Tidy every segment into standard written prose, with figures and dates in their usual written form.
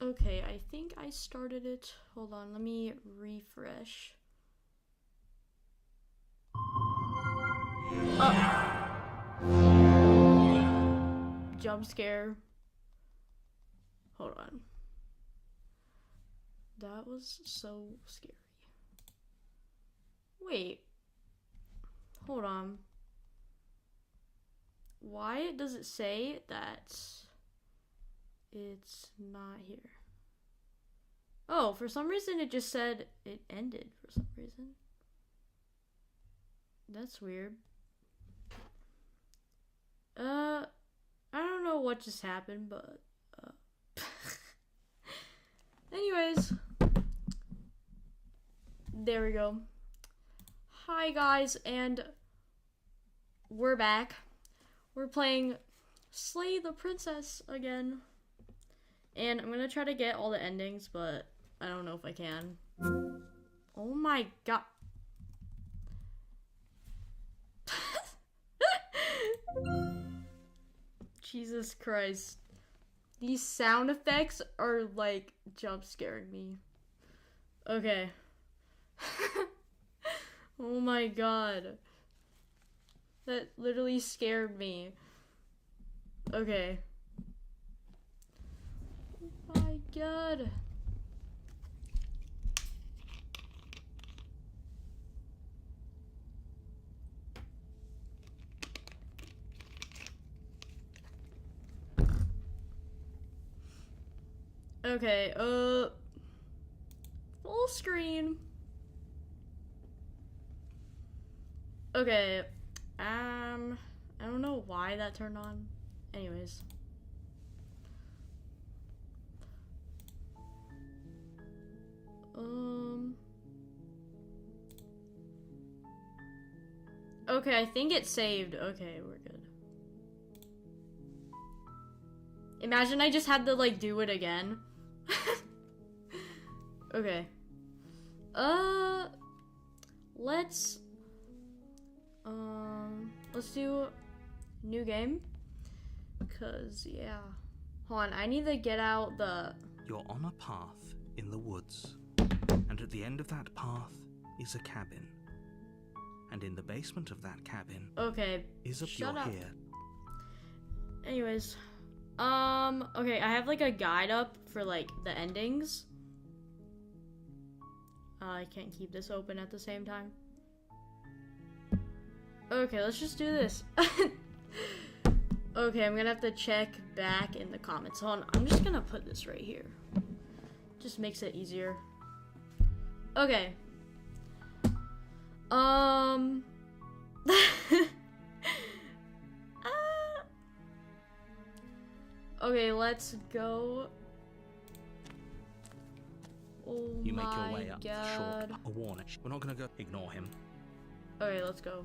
Okay, I think I started it. Hold on, let me refresh. Jump scare. Hold on. That was so scary. Wait. Hold on. Why does it say that it's not here? Oh, for some reason it just said it ended for some reason. That's weird. I don't know what just happened, but anyways, there we go. Hi guys, and we're back. We're playing Slay the Princess again. And I'm gonna try to get all the endings, but I don't know if I can. Oh my god. Jesus Christ. These sound effects are like jump scaring me. Okay. Oh my god. That literally scared me. Okay. Oh my god. Okay, full screen. Okay, I don't know why that turned on. Anyways. Okay, I think it saved. Okay, we're good. Imagine I just had to, like, do it again. Okay. Let's do new game. Cause, yeah. Hold on, I need to get out the... You're on a path in the woods. And at the end of that path is a cabin. And in the basement of that cabin... Okay, is a shut pure up. here. Anyways. Okay, I have, like, a guide up for, like, the endings. I can't keep this open at the same time. Okay, let's just do this. Okay, I'm gonna have to check back in the comments. Hold on, I'm just gonna put this right here. Just makes it easier. Okay. Okay, let's go. Oh You make my your way up god. short. A warning. We're not gonna go. Ignore him. Okay, let's go.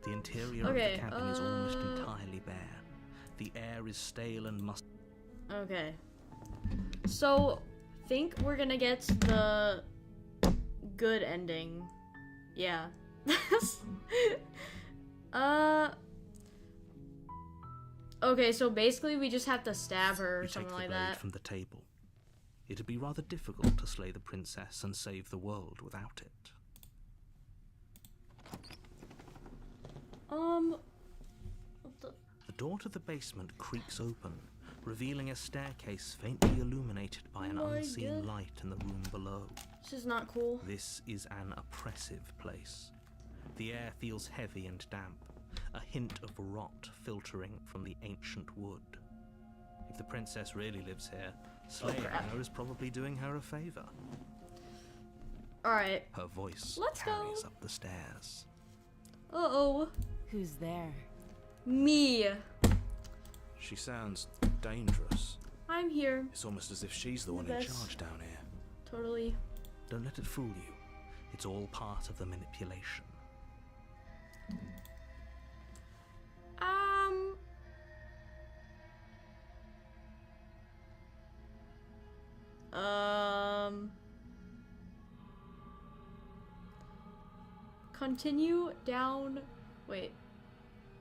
The interior of the cabin is almost entirely bare. The air is stale and musty. Okay. So, think we're gonna get the good ending. Yeah. Okay, so basically we just have to stab her or something like that. From the table. It'd be rather difficult to slay the princess and save the world without it. The door to the basement creaks open, revealing a staircase faintly illuminated by an unseen light in the room below. This is not cool. This is an oppressive place. The air feels heavy and damp, a hint of rot filtering from the ancient wood. If the princess really lives here, slaying her is probably doing her a favor. Alright. Her voice Let's carries go. up the stairs. Uh-oh. Who's there? Me. She sounds dangerous. I'm here. It's almost as if she's the one in charge down here. Totally. Don't let it fool you. It's all part of the manipulation. Continue down. Wait.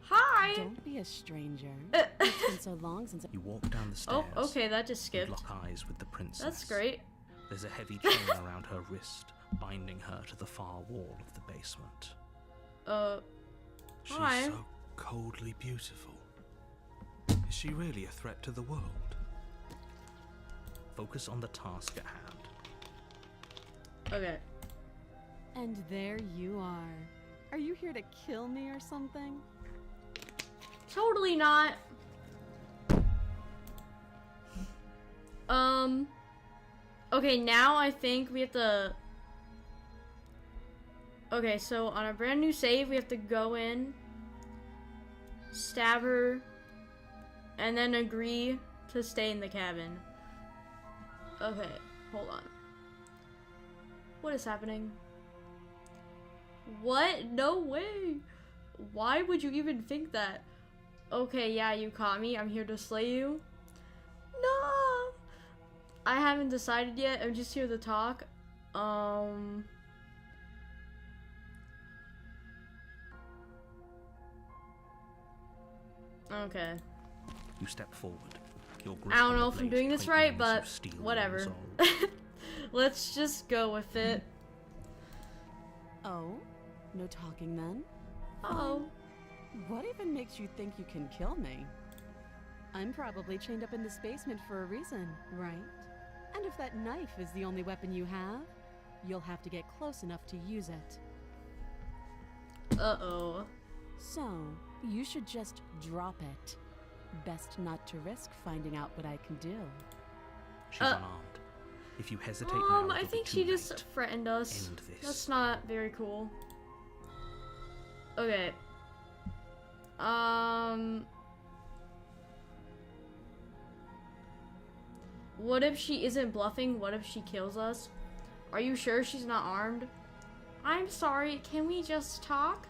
Hi! Don't be a stranger. It's been so long since You walk down the stairs. Oh, okay, that just and skipped. lock eyes with the princess. That's great. There's a heavy chain around her wrist, binding her to the far wall of the basement. She's Hi. so coldly beautiful. Is she really a threat to the world? Focus on the task at hand. Okay. And there you are. Are you here to kill me or something? Totally not. Okay, now I think we have to... Okay, so on a brand new save, we have to go in, stab her, and then agree to stay in the cabin. Okay, hold on. What is happening? What? No way! Why would you even think that? Okay, yeah, you caught me. I'm here to slay you. No! I haven't decided yet. I'm just here to talk. Okay. You step forward. Your grip I don't on know the if I'm blade doing this tightens right, as but you steel your whatever. resolve. Let's just go with it. Oh? No talking then? Oh. What even makes you think you can kill me? I'm probably chained up in this basement for a reason, right? And if that knife is the only weapon you have, you'll have to get close enough to use it. Uh-oh. So, you should just drop it. Best not to risk finding out what I can do. She's unarmed. If you hesitate now, I think she just threatened us. End this. That's not very cool. Okay. What if she isn't bluffing? What if she kills us? Are you sure she's not armed? I'm sorry, can we just talk?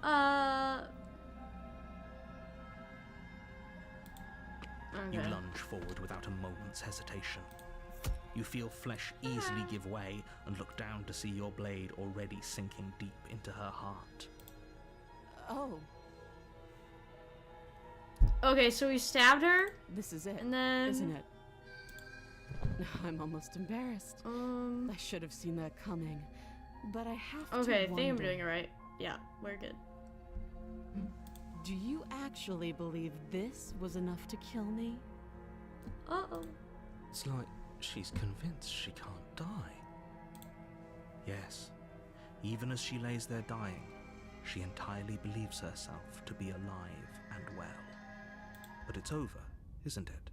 Okay. You lunge forward without a moment's hesitation. You feel flesh easily give way and look down to see your blade already sinking deep into her heart. Oh, Okay, so we stabbed her, this is it, and then... isn't it? I'm almost embarrassed. I should have seen that coming, but I have to Okay, I think I'm wonder, doing it right. Yeah, we're good. do you actually believe this was enough to kill me? Uh-oh. It's like she's convinced she can't die. Yes, even as she lays there dying, she entirely believes herself to be alive and well. But it's over, isn't it?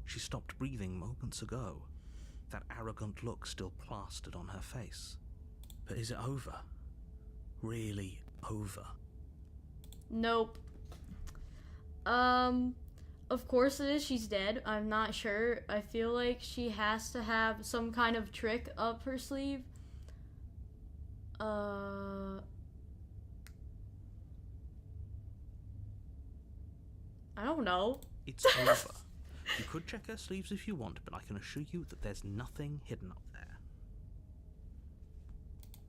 She stopped breathing moments ago, that arrogant look still plastered on her face. But is it over? Really over? Nope. Of course it is. She's dead. I'm not sure. I feel like she has to have some kind of trick up her sleeve. I don't know. It's over. You could check her sleeves if you want, but I can assure you that there's nothing hidden up there.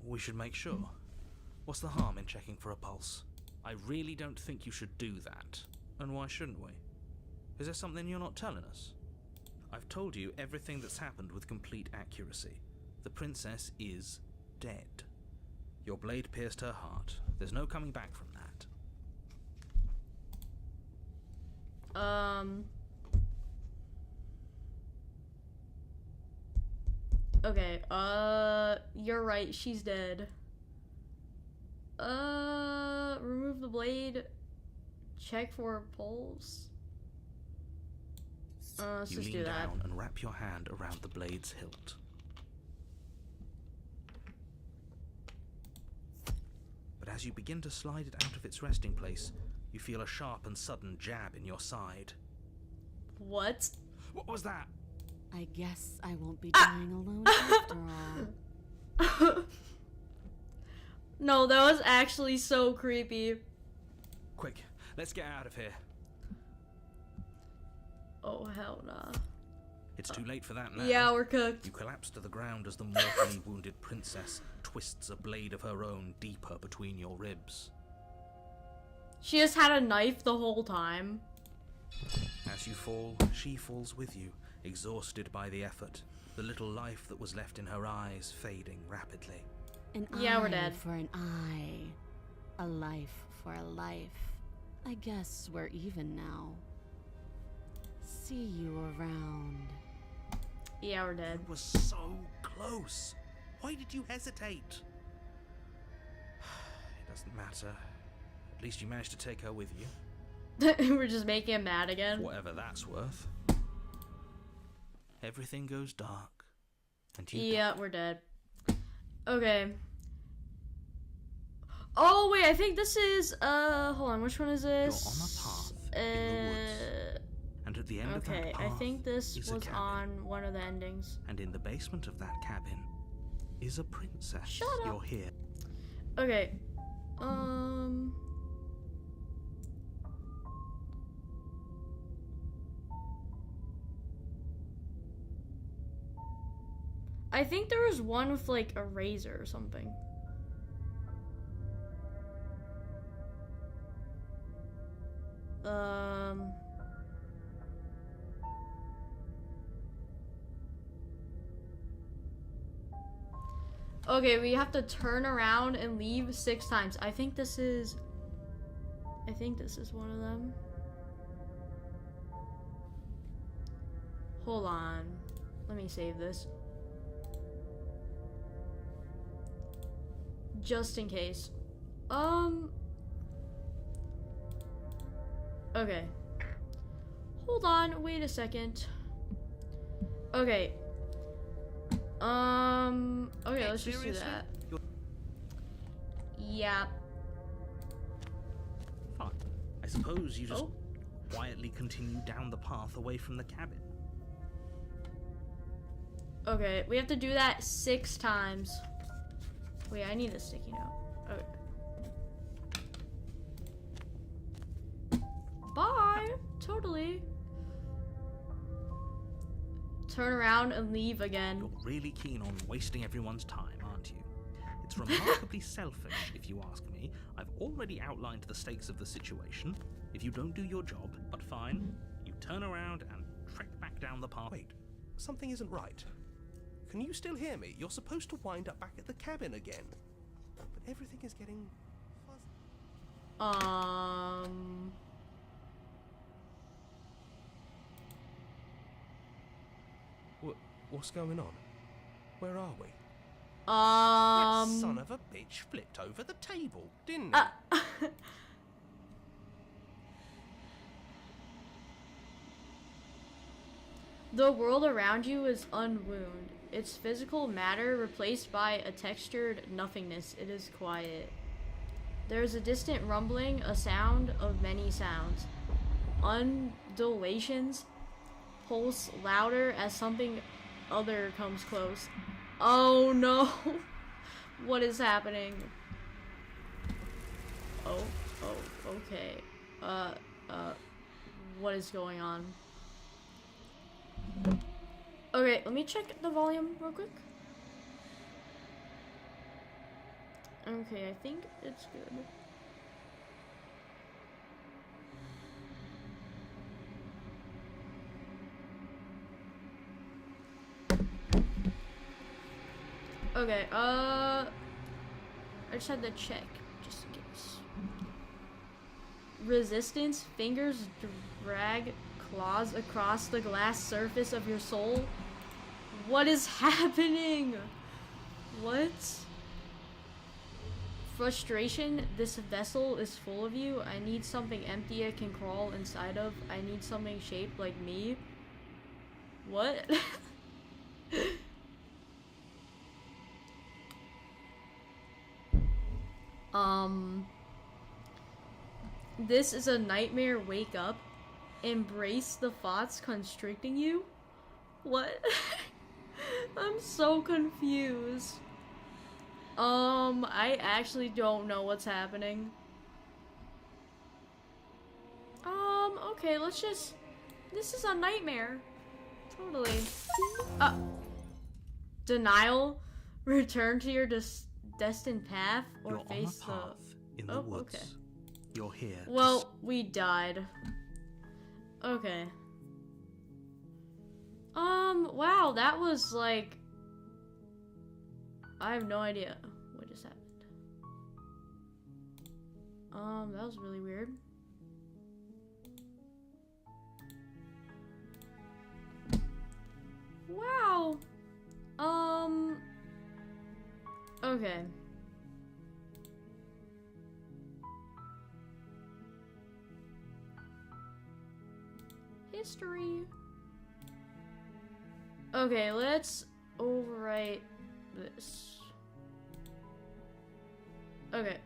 We should make sure. What's the harm in checking for a pulse? I really don't think you should do that. And why shouldn't we? Is there something you're not telling us? I've told you everything that's happened with complete accuracy. The princess is dead. Your blade pierced her heart. There's no coming back from that. Okay, you're right, she's dead. Remove the blade. Check for a pulse. Let's You just lean do that. down and wrap your hand around the blade's hilt. But as you begin to slide it out of its resting place, you feel a sharp and sudden jab in your side. What? What was that? I guess I won't be dying alone after all. No, that was actually so creepy. Quick, let's get out of here. Oh, hell nah. It's too late for that now. Yeah, we're cooked. You collapse to the ground as the mortally wounded princess twists a blade of her own deeper between your ribs. She just had a knife the whole time. As you fall, she falls with you, exhausted by the effort, the little life that was left in her eyes fading rapidly. An Yeah, we're eye dead. for an eye. A life for a life. I guess we're even now. See you around. Yeah, we're dead. It was so close. Why did you hesitate? It doesn't matter. At least you managed to take her with you. We're just making him mad again. Whatever that's worth. Everything goes dark. And you Yeah, we're dead. Okay. Oh, wait, I think this is, hold on, which one is this? You're on a path in the woods. And at the end of that Okay, path I think this is a was cabin. on one of the endings. And in the basement of that cabin is a princess. Shut up. You're here. Okay, I think there was one with, like, a razor or something. Okay, we have to turn around and leave 6 times. I think this is one of them. Hold on. Let me save this. Just in case. Okay. Hold on, wait a second. Okay. Okay, let's just do Seriously? that. You're Yeah. fine. I suppose you just Oh. quietly continue down the path away from the cabin. Okay, we have to do that 6 times. Wait, I need a sticky note. Okay. Bye! Totally. Turn around and leave again. You're really keen on wasting everyone's time, aren't you? It's remarkably selfish, if you ask me. I've already outlined the stakes of the situation. If you don't do your job, but fine, you turn around and trek back down the path. Wait, something isn't right. Can you still hear me? You're supposed to wind up back at the cabin again. But everything is getting fuzzy. What's going on? Where are we? That son of a bitch flipped over the table, didn't he? The world around you is unwound. Its physical matter replaced by a textured nothingness. It is quiet. There is a distant rumbling, a sound of many sounds. Undulations pulse louder as something other comes close. Oh no! What is happening? Oh, okay. What is going on? Okay, let me check the volume real quick. Okay, I think it's good. Okay, I just had to check, just in case. Resistance, fingers drag claws across the glass surface of your soul. What is happening? What? Frustration, this vessel is full of you. I need something empty I can crawl inside of. I need something shaped like me. What? This is a nightmare. Wake up. Embrace the thoughts constricting you. What? I'm so confused. I actually don't know what's happening. Okay, let's just... This is a nightmare. Totally. Denial. Return to your destined path or You're face on a path in the woods. Okay. You're here. Well, we died. Okay. Wow, that was like... I have no idea what just happened. That was really weird. Wow. Okay. History. Okay, let's overwrite this. Okay.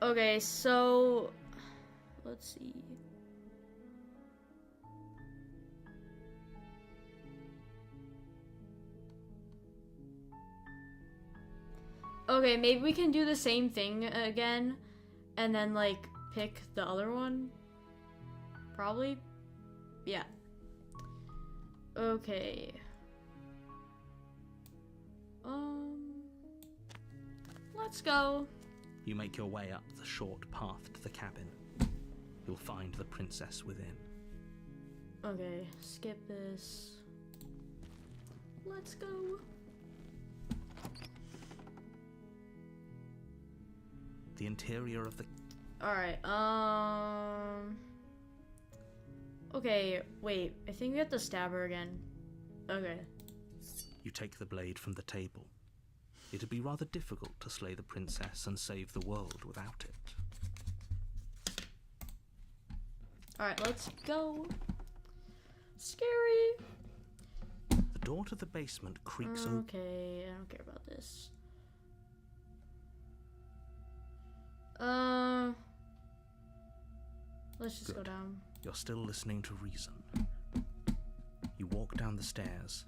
Okay, so let's see. Okay, maybe we can do the same thing again and then like pick the other one. Probably. Yeah. Okay. Let's go. You make your way up the short path to the cabin. You'll find the princess within. Okay, skip this. Let's go. The interior of the... Alright, okay, wait. I think we have to stab her again. Okay. You take the blade from the table. It'd be rather difficult to slay the princess and save the world without it. Alright, let's go. Scary. The door to the basement creaks open. Okay, I don't care about this. Let's just go Good. down. You're still listening to reason. You walk down the stairs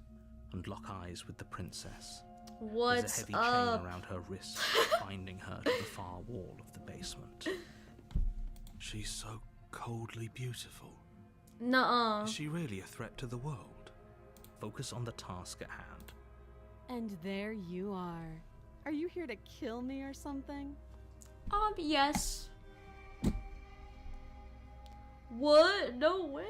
and lock eyes with the princess. What's There's a heavy up? chain around her wrist, binding her to the far wall of the basement. She's so coldly beautiful. Nuh-uh. Is she really a threat to the world? Focus on the task at hand. And there you are. Are you here to kill me or something? Yes. What? No way.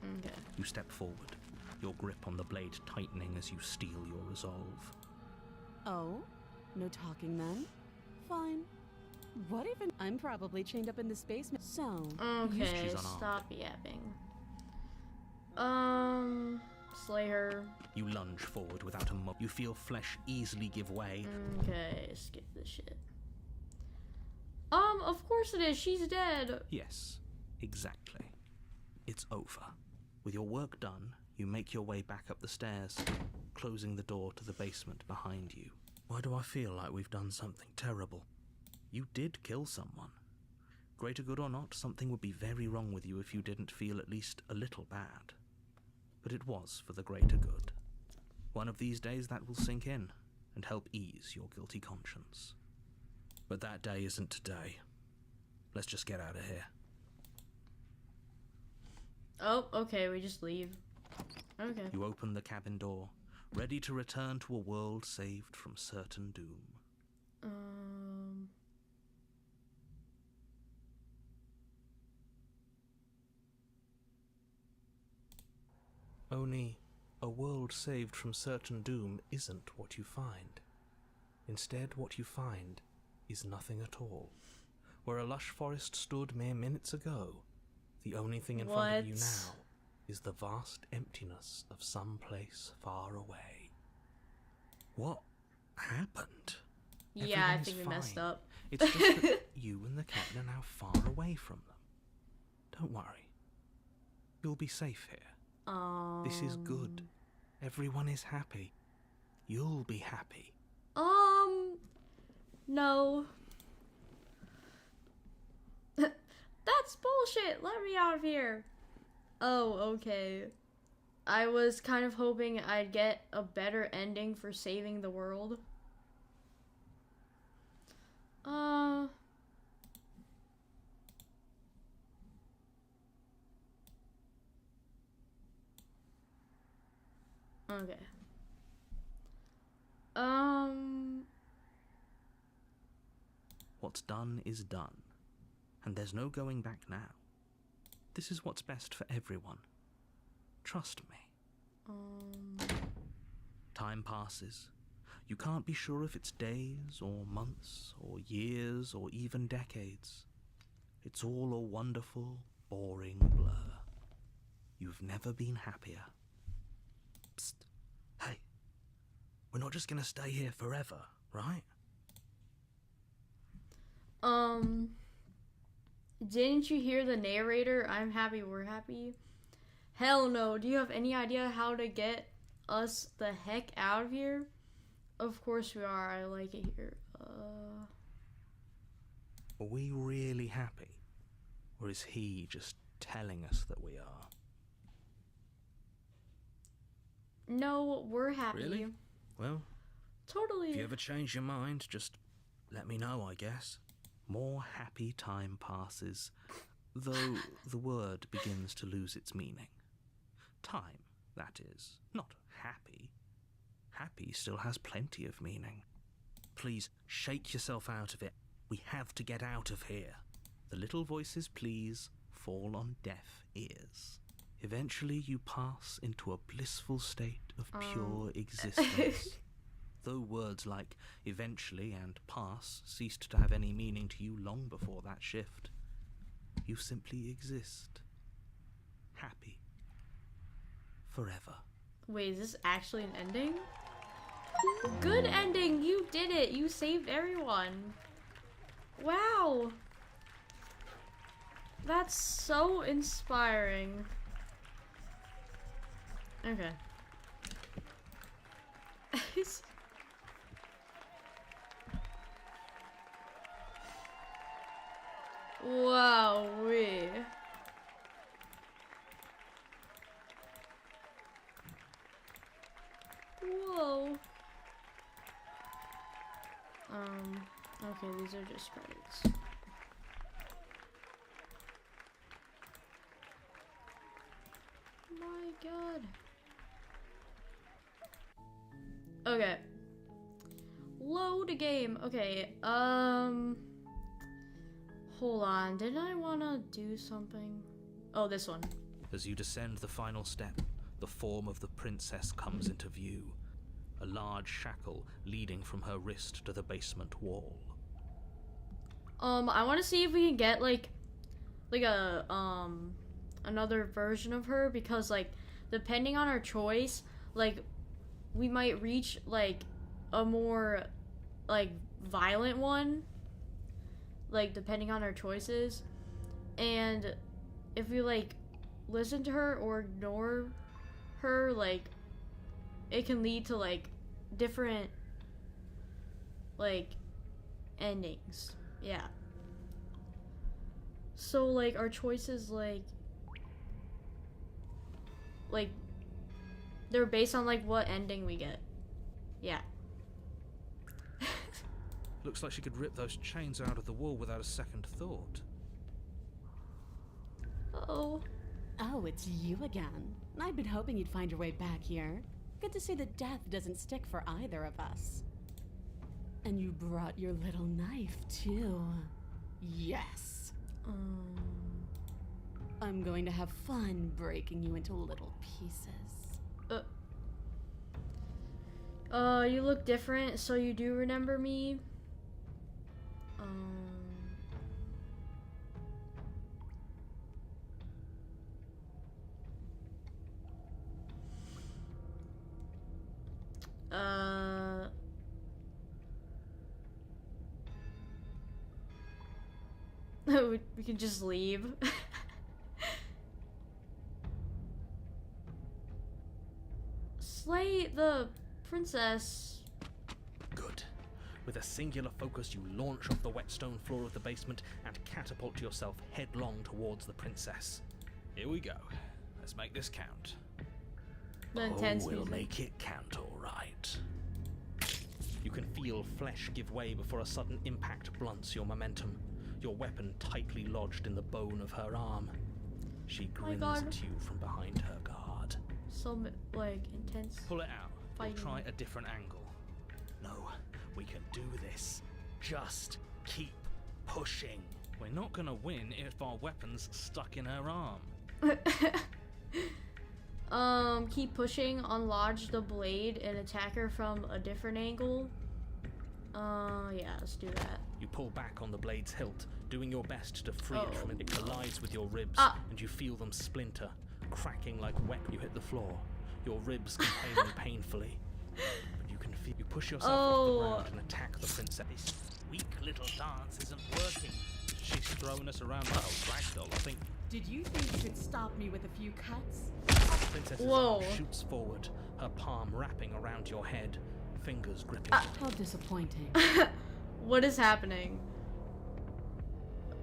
Okay. You step forward, your grip on the blade tightening as you steel your resolve. Oh? No talking then? Fine. What even? I'm probably chained up in this basement, so... Okay, She's unarmed. stop yapping. Slay her. You lunge forward without a You feel flesh easily give way. Okay, skip this shit. Of course it is. She's dead. Yes, exactly. It's over. With your work done, you make your way back up the stairs, closing the door to the basement behind you. Why do I feel like we've done something terrible? You did kill someone. Greater good or not, something would be very wrong with you if you didn't feel at least a little bad. But it was for the greater good. One of these days that will sink in and help ease your guilty conscience. But that day isn't today. Let's just get out of here. Oh, okay, we just leave. Okay. You open the cabin door, ready to return to a world saved from certain doom. Only a world saved from certain doom isn't what you find. Instead, what you find is nothing at all. Where a lush forest stood mere minutes ago, the only thing in front of you now is the vast emptiness of some place far away. What happened? Yeah, I Everything's think we messed fine. up. It's just that you and the captain are now far away from them. Don't worry. You'll be safe here. This is good. Everyone is happy. You'll be happy. No. That's bullshit. Let me out of here. Oh, okay. I was kind of hoping I'd get a better ending for saving the world. Okay. What's done is done, and there's no going back now. This is what's best for everyone. Trust me. Time passes. You can't be sure if it's days, or months, or years, or even decades. It's all a wonderful, boring blur. You've never been happier. Psst. Hey. We're not just gonna stay here forever, right? Didn't you hear the narrator? I'm happy, we're happy. Hell no. Do you have any idea how to get us the heck out of here? Of course we are. I like it here. Are we really happy? Or is he just telling us that we are? No, we're happy. Really? Well, Totally. if you ever change your mind, just let me know, I guess. More happy time passes, though the word begins to lose its meaning. Time, that is, not happy. Happy still has plenty of meaning. Please, shake yourself out of it. We have to get out of here. The little voices, please, fall on deaf ears. Eventually you pass into a blissful state of pure existence. Though words like eventually and pass ceased to have any meaning to you long before that shift, you simply exist. Happy. Forever. Wait, is this actually an ending? Good ending! You did it! You saved everyone! Wow! That's so inspiring. Okay. Wow, whoa. Okay, these are just credits. My god. Okay. Load a game. Okay, hold on. Didn't I wanna do something? Oh, this one. As you descend the final step, the form of the princess comes into view. A large shackle leading from her wrist to the basement wall. I want to see if we can get like a another version of her, because like depending on our choice, like we might reach like a more like violent one, like depending on our choices. And if we like listen to her or ignore her, like it can lead to like different like endings. Yeah. So like our choices like they're based on like what ending we get. Yeah. Looks like she could rip those chains out of the wall without a second thought. Oh. Oh, it's you again. I'd been hoping you'd find your way back here. Good to see that death doesn't stick for either of us. And you brought your little knife, too. Yes. I'm going to have fun breaking you into little pieces. You look different, so you do remember me? We can just leave. Slay the princess. Good. With a singular focus, you launch off the whetstone floor of the basement and catapult yourself headlong towards the princess. Here we go. Let's make this count. The intense we'll music. make it count, all right. You can feel flesh give way before a sudden impact blunts your momentum, your weapon tightly lodged in the bone of her arm. She grins God. at you from behind her guard. So, like, intense. Pull it out. We'll Fighting. try a different angle. No, we can do this. Just keep pushing. We're not gonna win if our weapon's stuck in her arm. Keep pushing, unlodge the blade, and attack her from a different angle. Yeah, let's do that. You pull back on the blade's hilt, doing your best to free it from it. It collides with your ribs, and you feel them splinter, cracking like wet. You hit the floor, your ribs complaining painfully. But you can feel. You push yourself off the ground and attack the princess. This weak little dance isn't working. She's throwing us around like a ragdoll, I think. Did you think you could stop me with a few cuts? The princess's arm shoots forward, her palm wrapping around your head, fingers gripping. How disappointing. What is happening?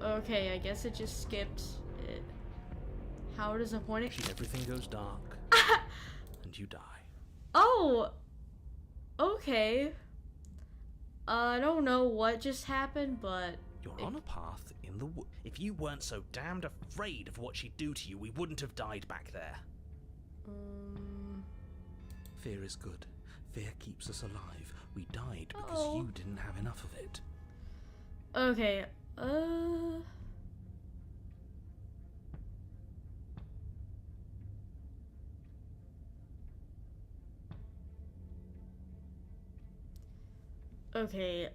Okay, I guess it just skipped it. How disappointing. Everything goes dark, and you die. Oh! Okay. I don't know what just happened, but... You're on a path in the wood. If you weren't so damned afraid of what she'd do to you, we wouldn't have died back there. Fear is good. Fear keeps us alive. We died because you didn't have enough of it. Okay, Okay,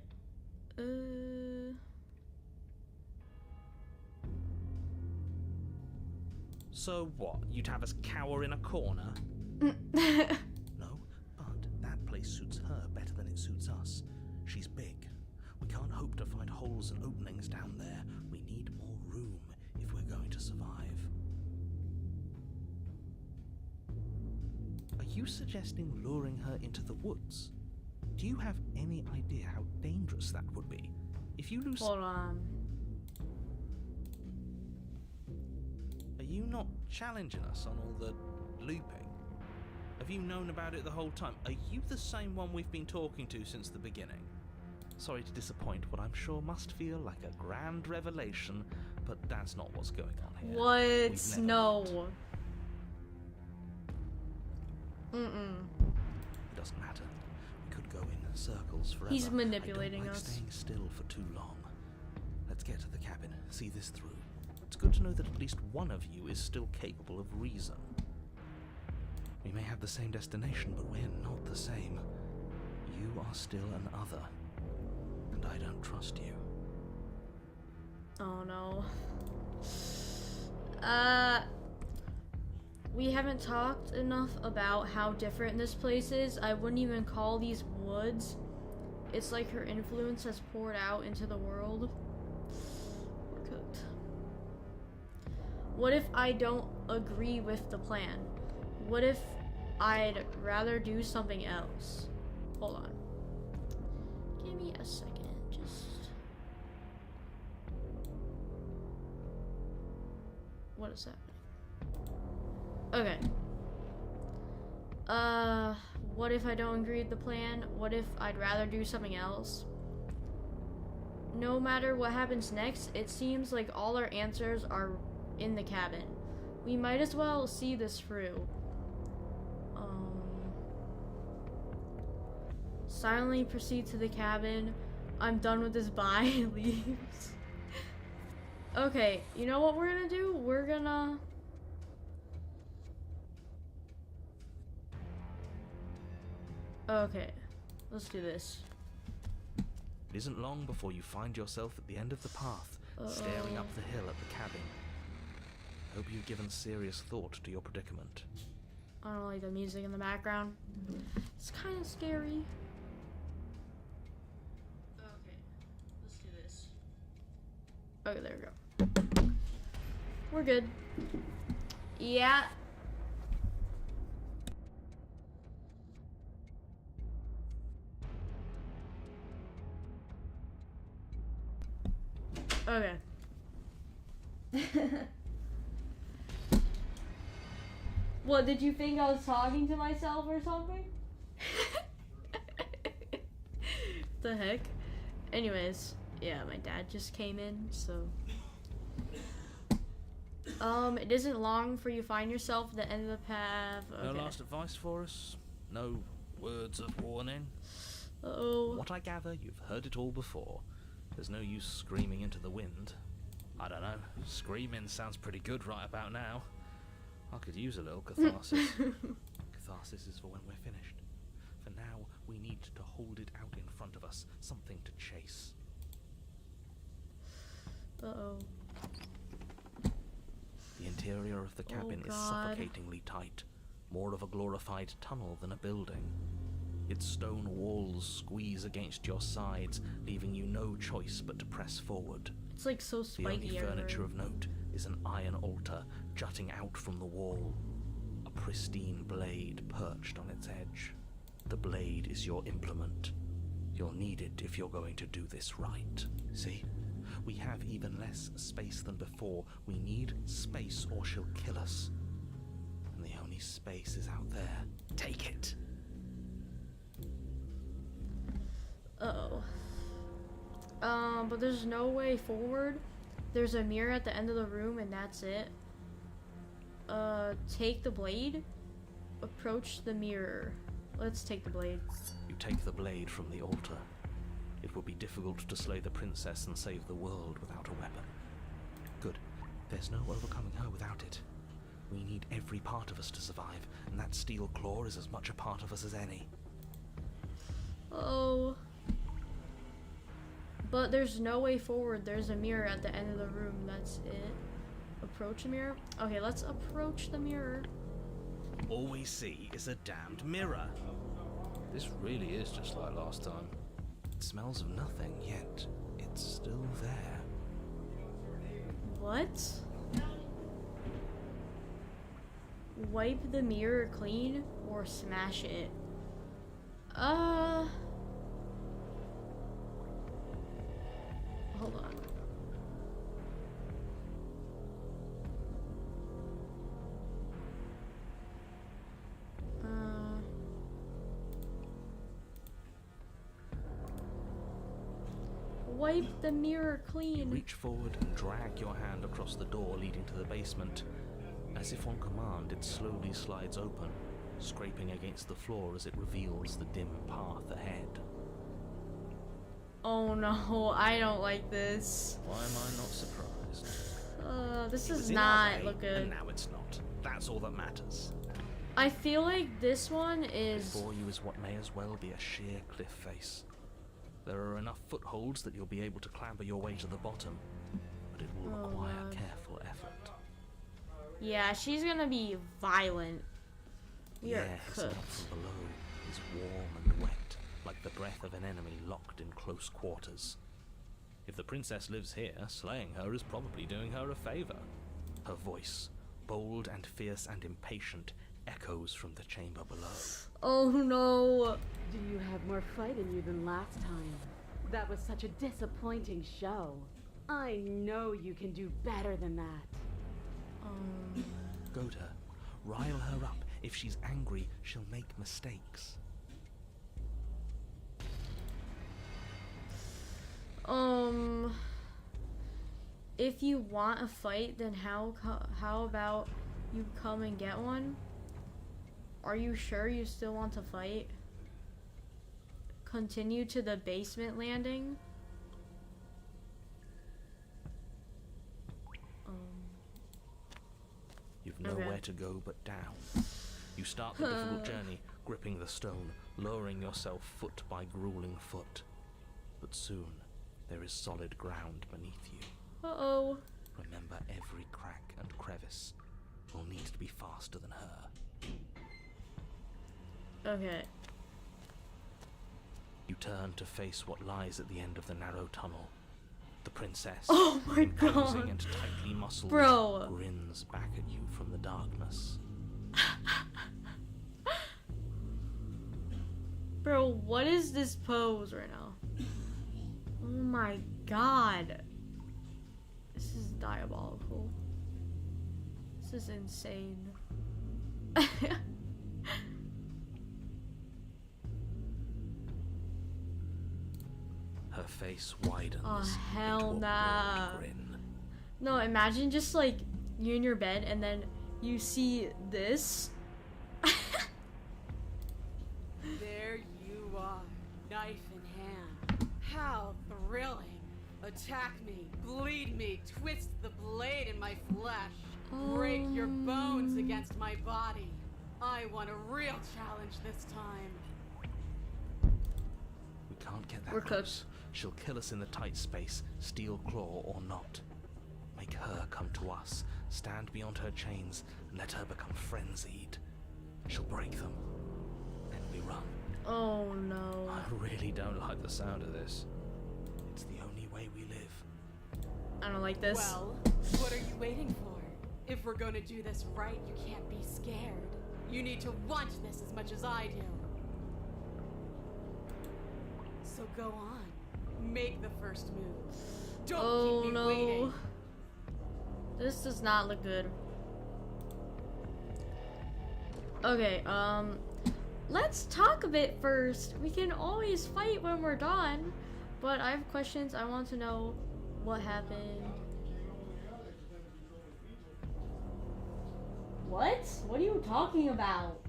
So what? You'd have us cower in a corner? No, but that place suits her better than it suits us. She's big. We can't hope to find holes and openings down there. We need more room if we're going to survive. Are you suggesting luring her into the woods? Do you have any idea how dangerous that would be? If you lose... hold on. Are you not challenging us on all the looping? Have you known about it the whole time? Are you the same one we've been talking to since the beginning? Sorry to disappoint what I'm sure must feel like a grand revelation, but that's not what's going on here. What? No. It doesn't matter. We could go in circles forever. He's manipulating I don't like us. staying still for too long. Let's get to the cabin, see this through. It's good to know that at least one of you is still capable of reason. We may have the same destination, but we're not the same. You are still an other, and I don't trust you. Oh no. We haven't talked enough about how different this place is. I wouldn't even call these woods. It's like her influence has poured out into the world. We're cooked. What if I don't agree with the plan? What if I'd rather do something else? Hold on. Give me a second. Just... what is happening? Okay. What if I don't agree with the plan? What if I'd rather do something else? No matter what happens next, it seems like all our answers are in the cabin. We might as well see this through. Silently proceed to the cabin. I'm done with this. Bye. Leaves. Okay, you know what we're gonna do? We're gonna... okay, let's do this. It isn't long before you find yourself at the end of the path, staring up the hill at the cabin. Hope you've given serious thought to your predicament. I don't like the music in the background. It's kind of scary. Okay, let's do this. Okay, there we go. We're good. Yeah. Okay. What, did you think I was talking to myself or something? The heck? Anyways, yeah, my dad just came in, so... it isn't long for you find yourself at the end of the path. Okay. No last advice for us? No words of warning? Uh-oh. What I gather, you've heard it all before. There's no use screaming into the wind. I don't know, screaming sounds pretty good right about now. I could use a little catharsis. Catharsis is for when we're finished. For now, we need to hold it out in front of us, something to chase. Uh-oh. The interior of the cabin is suffocatingly tight, more of a glorified tunnel than a building. Its stone walls squeeze against your sides, leaving you no choice but to press forward. It's like so The spiky only furniture everywhere. of note is an iron altar jutting out from the wall, a pristine blade perched on its edge. The blade is your implement. You'll need it if you're going to do this right. See? We have even less space than before. We need space or she'll kill us. And the only space is out there. Take it. Uh-oh. But there's no way forward. There's a mirror at the end of the room and that's it. Take the blade. Approach the mirror. Let's take the blade. You take the blade from the altar. It would be difficult to slay the princess and save the world without a weapon. Good. There's no overcoming her without it. We need every part of us to survive, and that steel claw is as much a part of us as any. Oh. But there's no way forward. There's a mirror at the end of the room. That's it. Approach the mirror. Okay, let's approach the mirror. All we see is a damned mirror. This really is just like last time. It smells of nothing, yet it's still there. What? Wipe the mirror clean or smash it? Hold on. Wipe the mirror You clean. reach forward and drag your hand across the door leading to the basement. As if on command, it slowly slides open, scraping against the floor as it reveals the dim path ahead. Oh no, I don't like this. Why am I not surprised? This It was does in our not way, look good. And now it's not. That's all that matters. I feel like this one is... Before you is what may as well be a sheer cliff face. There are enough footholds that you'll be able to clamber your way to the bottom, but it will Oh, require God. careful effort. Yeah, she's gonna be violent. We are Yes, cooked. up from below is warm and wet, like the breath of an enemy locked in close quarters. If the princess lives here, slaying her is probably doing her a favor. Her voice, bold and fierce and impatient, echoes from the chamber below. Oh no. Do you have more fight in you than last time? That was such a disappointing show. I know you can do better than that. Goad her, rile her up. If she's angry, she'll make mistakes. If you want a fight, then how about you come and get one? Are you sure you still want to fight? Continue to the basement landing. You've Okay. nowhere to go but down. You start the difficult journey, gripping the stone, lowering yourself foot by grueling foot. But soon, there is solid ground beneath you. Uh-oh. Remember every crack and crevice. You'll need to be faster than her. Okay. You turn to face what lies at the end of the narrow tunnel. The princess, Oh my imposing God. and tightly muscled, Bro. grins back at you from the darkness. Bro, what is this pose right now? Oh my god. This is diabolical. This is insane. Her face widens Oh, hell into a nah. broad grin. No, imagine just like you in your bed and then you see this. There you are, knife in hand. How thrilling. Attack me, bleed me, twist the blade in my flesh. Break your bones against my body. I want a real challenge this time. We can't get that We're close. She'll kill us in the tight space, steel claw or not. Make her come to us, stand beyond her chains, and let her become frenzied. She'll break them. Then we run. Oh no. I really don't like the sound of this. It's the only way we live. I don't like this. Well, what are you waiting for? If we're gonna do this right, you can't be scared. You need to want this as much as I do. So go on. Make the first move. Don't keep me waiting. This does not look good. Okay, let's talk a bit first. We can always fight when we're done, but I have questions. I want to know what happened. What? What are you talking about?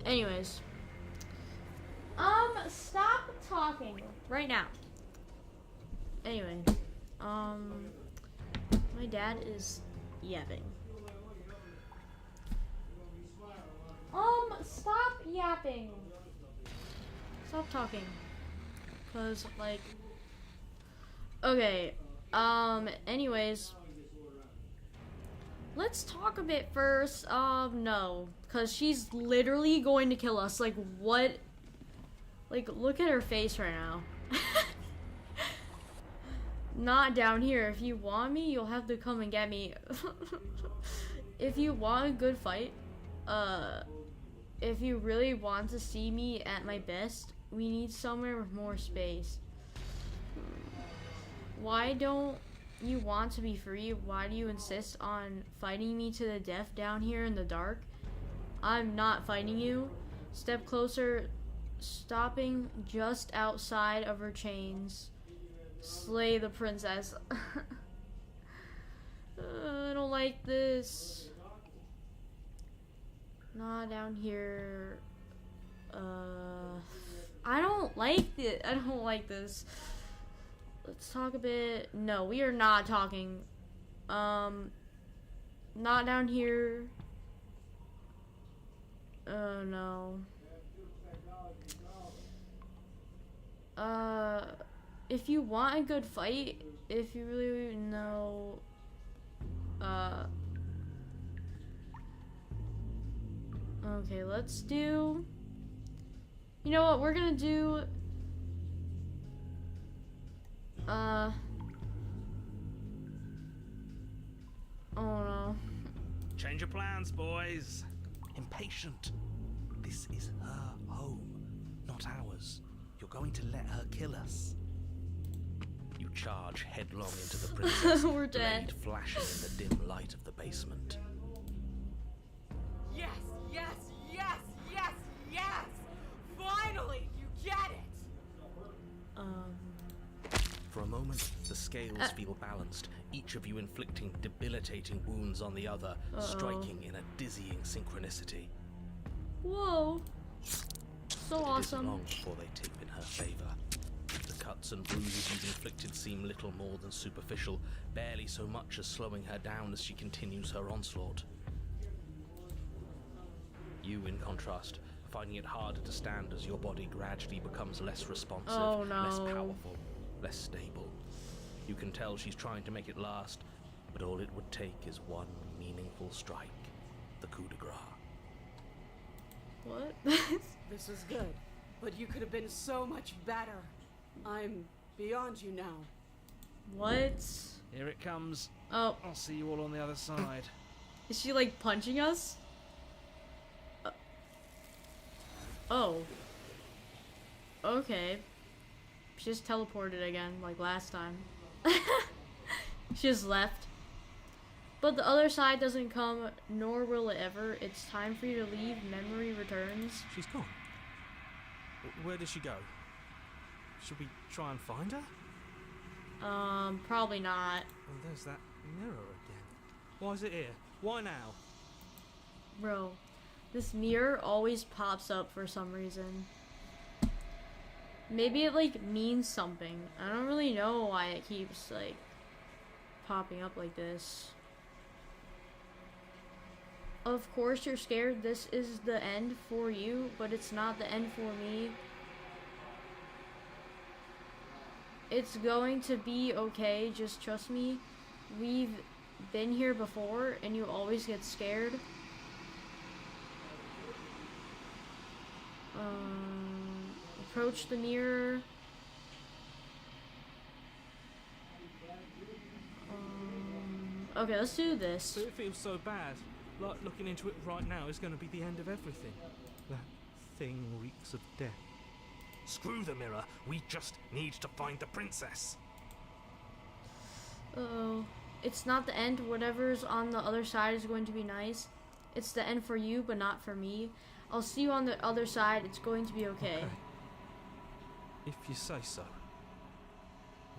Anyways, stop talking right now. Anyway, my dad is yapping. Stop yapping. Stop talking. Cause, like, okay, anyways, let's talk a bit first. No, cause she's literally going to kill us. Like, what? Like, look at her face right now. Not down here. If you want me, you'll have to come and get me. If you want a good fight, if you really want to see me at my best, we need somewhere with more space. Why don't you want to be free? Why do you insist on fighting me to the death down here in the dark? I'm not fighting you. Step closer, stopping just outside of her chains. Slay the princess. I don't like this. Not down here. I don't like it. I don't like this. Let's talk a bit. No, we are not talking. Not down here. Oh no. If you want a good fight, if you really know, okay, let's do, you know what, we're gonna do, oh no. Change your plans, boys. Impatient. This is her home, not ours. You're going to let her kill us. You charge headlong into the princess, We're dead. blade flashing in the dim light of the basement. Yes, yes, yes, yes, yes! Finally, you get it! For a moment, the scales feel balanced, each of you inflicting debilitating wounds on the other, striking in a dizzying synchronicity. Whoa. So It isn't awesome. long before they tip in her favor. The cuts and bruises you've inflicted seem little more than superficial, barely so much as slowing her down as she continues her onslaught. You, in contrast, are finding it harder to stand as your body gradually becomes less responsive, Oh, no. less powerful, less stable. You can tell she's trying to make it last, but all it would take is one meaningful strike, the coup de grace. What? This was good, but you could have been so much better. I'm beyond you now. What? Here it comes. Oh, I'll see you all on the other side. is she like punching us? Oh. Okay. She just teleported again, like last time. She just left. But the other side doesn't come, nor will it ever. It's time for you to leave. Memory returns. She's gone. Where did she go? Should we try and find her? Probably not. Oh, there's that mirror again. Why is it here? Why now? Bro, this mirror always pops up for some reason. Maybe it, like, means something. I don't really know why it keeps, like, popping up like this. Of course you're scared this is the end for you, but it's not the end for me. It's going to be okay, just trust me. We've been here before, and you always get scared. Approach the mirror. Okay, let's do this. But it feels so bad. Like looking into it right now is going to be the end of everything. That thing reeks of death. Screw the mirror. We just need to find the princess. Uh-oh. It's not the end. Whatever's on the other side is going to be nice. It's the end for you, but not for me. I'll see you on the other side. It's going to be okay. If you say so.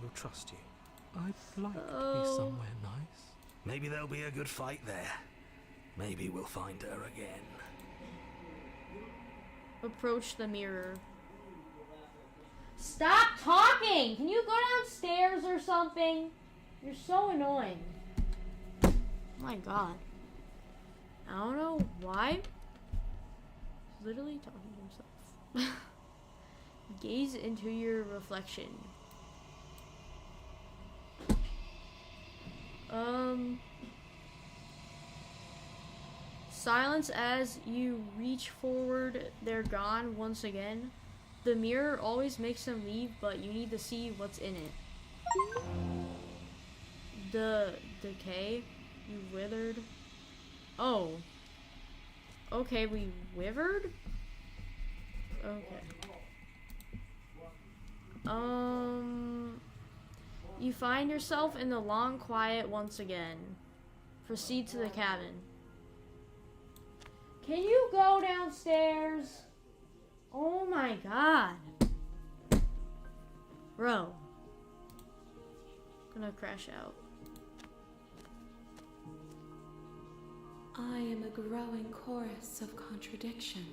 We'll trust you. I'd like to be somewhere nice. Maybe there'll be a good fight there. Maybe we'll find her again. Approach the mirror. Stop talking! Can you go downstairs or something? You're so annoying. Oh my god. I don't know why. He's literally talking to himself. Gaze into your reflection. Silence as you reach forward. They're gone once again. The mirror always makes them leave, but you need to see what's in it. The decay. You withered. Oh. Okay, we withered? Okay. You find yourself in the long quiet once again. Proceed to the cabin. Can you go downstairs? Oh my god. Bro. Gonna crash out. I am a growing chorus of contradiction.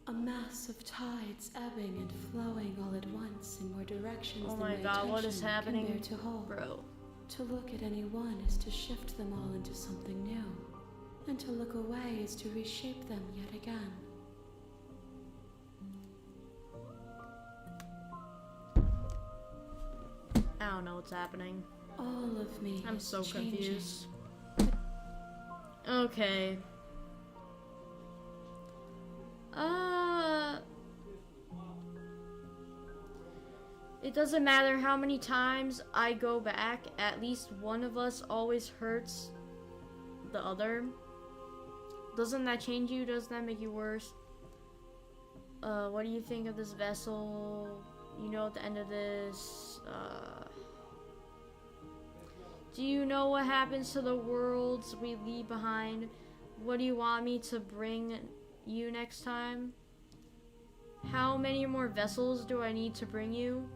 A mass of tides ebbing and flowing all at once in more directions Oh than my my god, what is attention happening? can bear to hold. Bro. To look at any one is to shift them all into something new, and to look away is to reshape them yet again. I don't know what's happening. All of me I'm is so changing. confused. Okay. It doesn't matter how many times I go back, at least one of us always hurts the other. Doesn't that change you? Doesn't that make you worse? What do you think of this vessel? You know, at the end of this, do you know what happens to the worlds we leave behind? What do you want me to bring you next time? How many more vessels do I need to bring you?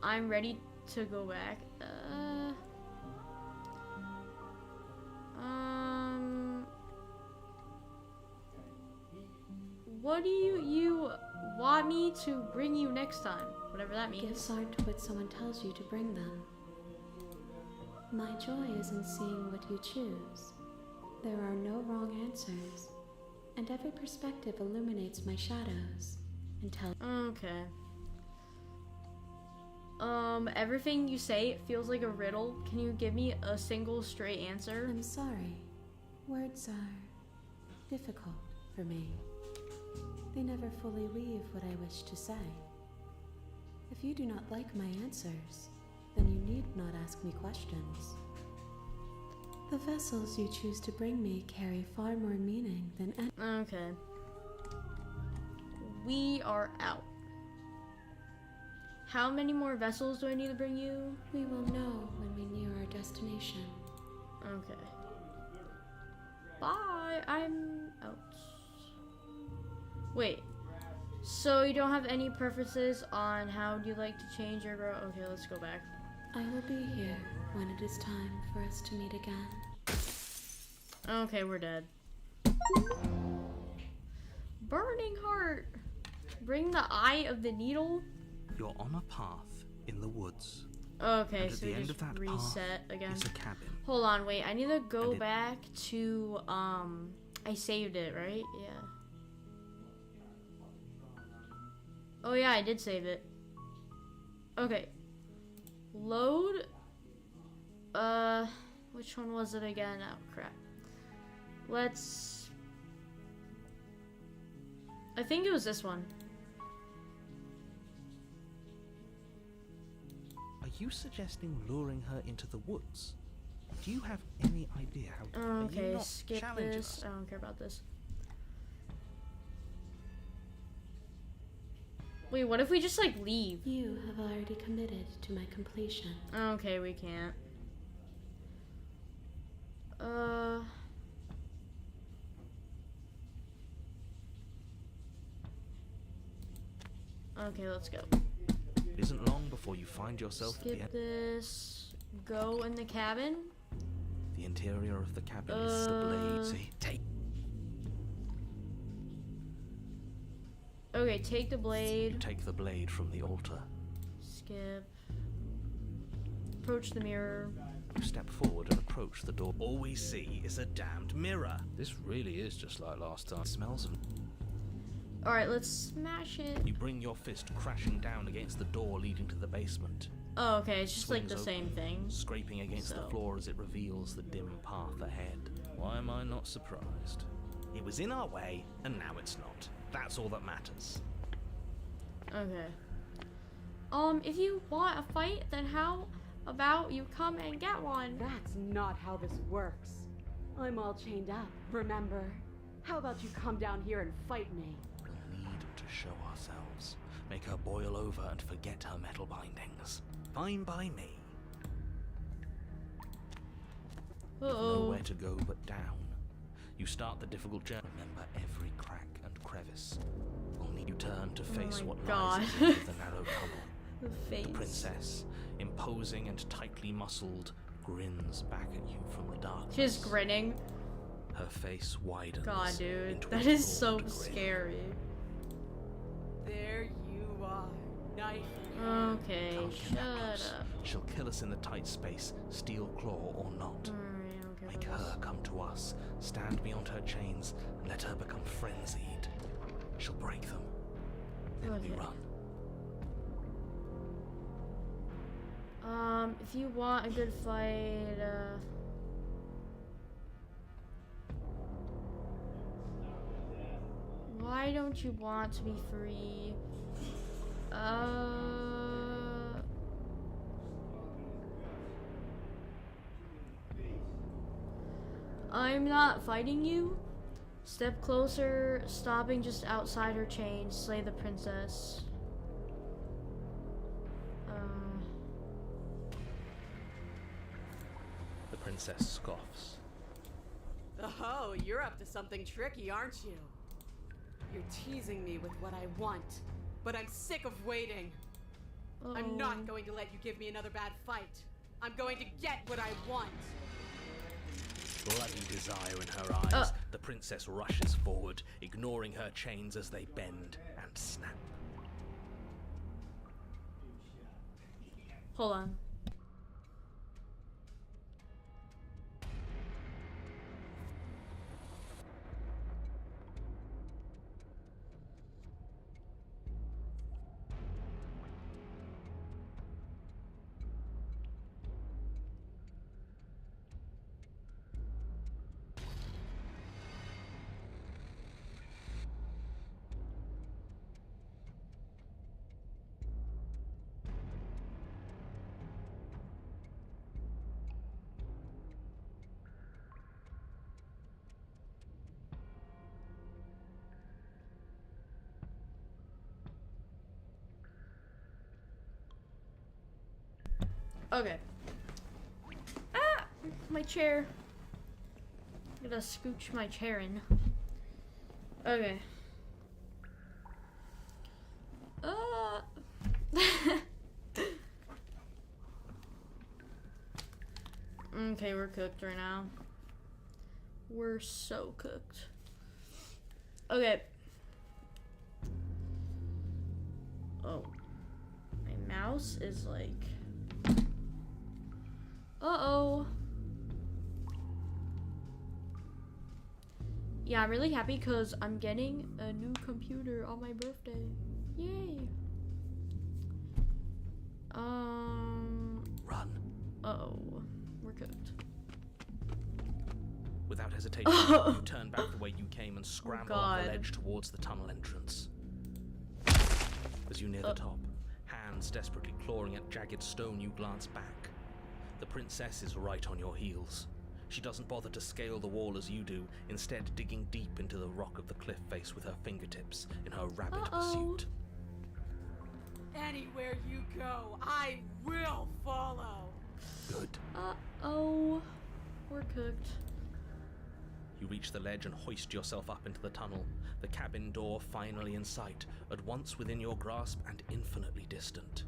I'm ready to go back. What do you want me to bring you next time? Whatever that means. Gifts aren't what someone tells you to bring them. My joy is in seeing what you choose. There are no wrong answers, and every perspective illuminates my shadows until. Okay. Everything you say feels like a riddle. Can you give me a single straight answer? I'm sorry. Words are difficult for me. They never fully weave what I wish to say. If you do not like my answers, then you need not ask me questions. The vessels you choose to bring me carry far more meaning than any. Okay. We are out. How many more vessels do I need to bring you? We will know when we near our destination. Okay. Bye. I'm out. Wait. So you don't have any preferences on how do you like to change your grow? Okay, let's go back. I will be here when it is time for us to meet again. Okay, we're dead. Burning heart. Bring the eye of the needle. You're on a path in the woods. Okay, And at so the we end just of that reset path again. is a cabin. Hold on, wait. I need to go And it- back to I saved it, right? Yeah. Oh yeah, I did save it. Okay. Load. Which one was it again? Oh crap. Let's. I think it was this one. Are you suggesting luring her into the woods? Do you have any idea how? Are you Okay, not skip challenging this. us? I don't care about this. Wait, what if we just like leave? You have already committed to my completion. Okay, we can't. Okay, let's go. It isn't long before you find yourself at the Skip end. this. Go in the cabin. The interior of the cabin is the blade. See, take. Okay, take the You blade. take the blade from the altar. Skip. Approach the mirror. You step forward and approach the door. All we see is a damned mirror. This really is just like last time. It smells of. Alright, let's smash it. You bring your fist crashing down against the door leading to the basement, Oh, okay, it's just like Swings the same open. thing. scraping against the So- floor as it reveals the dim path ahead. Why am I not surprised? It was in our way, and now it's not. That's all that matters. Okay. If you want a fight, then how about you come and get one? That's not how this works. I'm all chained up, remember? How about you come down here and fight me? We'll need to show ourselves. Make her boil over and forget her metal bindings. Fine by me. Uh-oh. Nowhere to go but down. You start the difficult journey. Remember every crack and crevice. Only you turn to face my what God. lies at the end of the narrow tunnel. The face. The princess, imposing and tightly muscled, grins back at you from the darkness. She's grinning. Her face widens. God, dude. into a That is so broad grin. scary. There you are, knife. Okay, Can't get shut that close. up. She'll kill us in the tight space, steel claw or not. Alright, I don't care Make about her come to us, stand beyond her chains, and let her become frenzied. She'll break them. Then we Okay. run. If you want a good fight, why don't you want to be free? I'm not fighting you. Step closer, stopping just outside her chains. Slay the princess. The princess scoffs. Oh, you're up to something tricky, aren't you? You're teasing me with what I want, but I'm sick of waiting. I'm not going to let you give me another bad fight. I'm going to get what I want. Bloody desire in her eyes, the princess rushes forward, ignoring her chains as they bend and snap. Hold on. Okay. Ah! My chair. I'm gonna scooch my chair in. Okay. Okay, we're cooked right now. We're so cooked. Okay. Oh. My mouse is like... Uh-oh. Yeah, I'm really happy because I'm getting a new computer on my birthday. Yay. Run. Uh-oh. We're cooked. Without hesitation, you turn back the way you came and scramble up God. the ledge towards the tunnel entrance. As you near the top, hands desperately clawing at jagged stone, you glance back. The princess is right on your heels. She doesn't bother to scale the wall as you do, instead digging deep into the rock of the cliff face with her fingertips in her rabid pursuit. Anywhere you go, I will follow. Good. Uh-oh. We're cooked. You reach the ledge and hoist yourself up into the tunnel, the cabin door finally in sight, at once within your grasp and infinitely distant.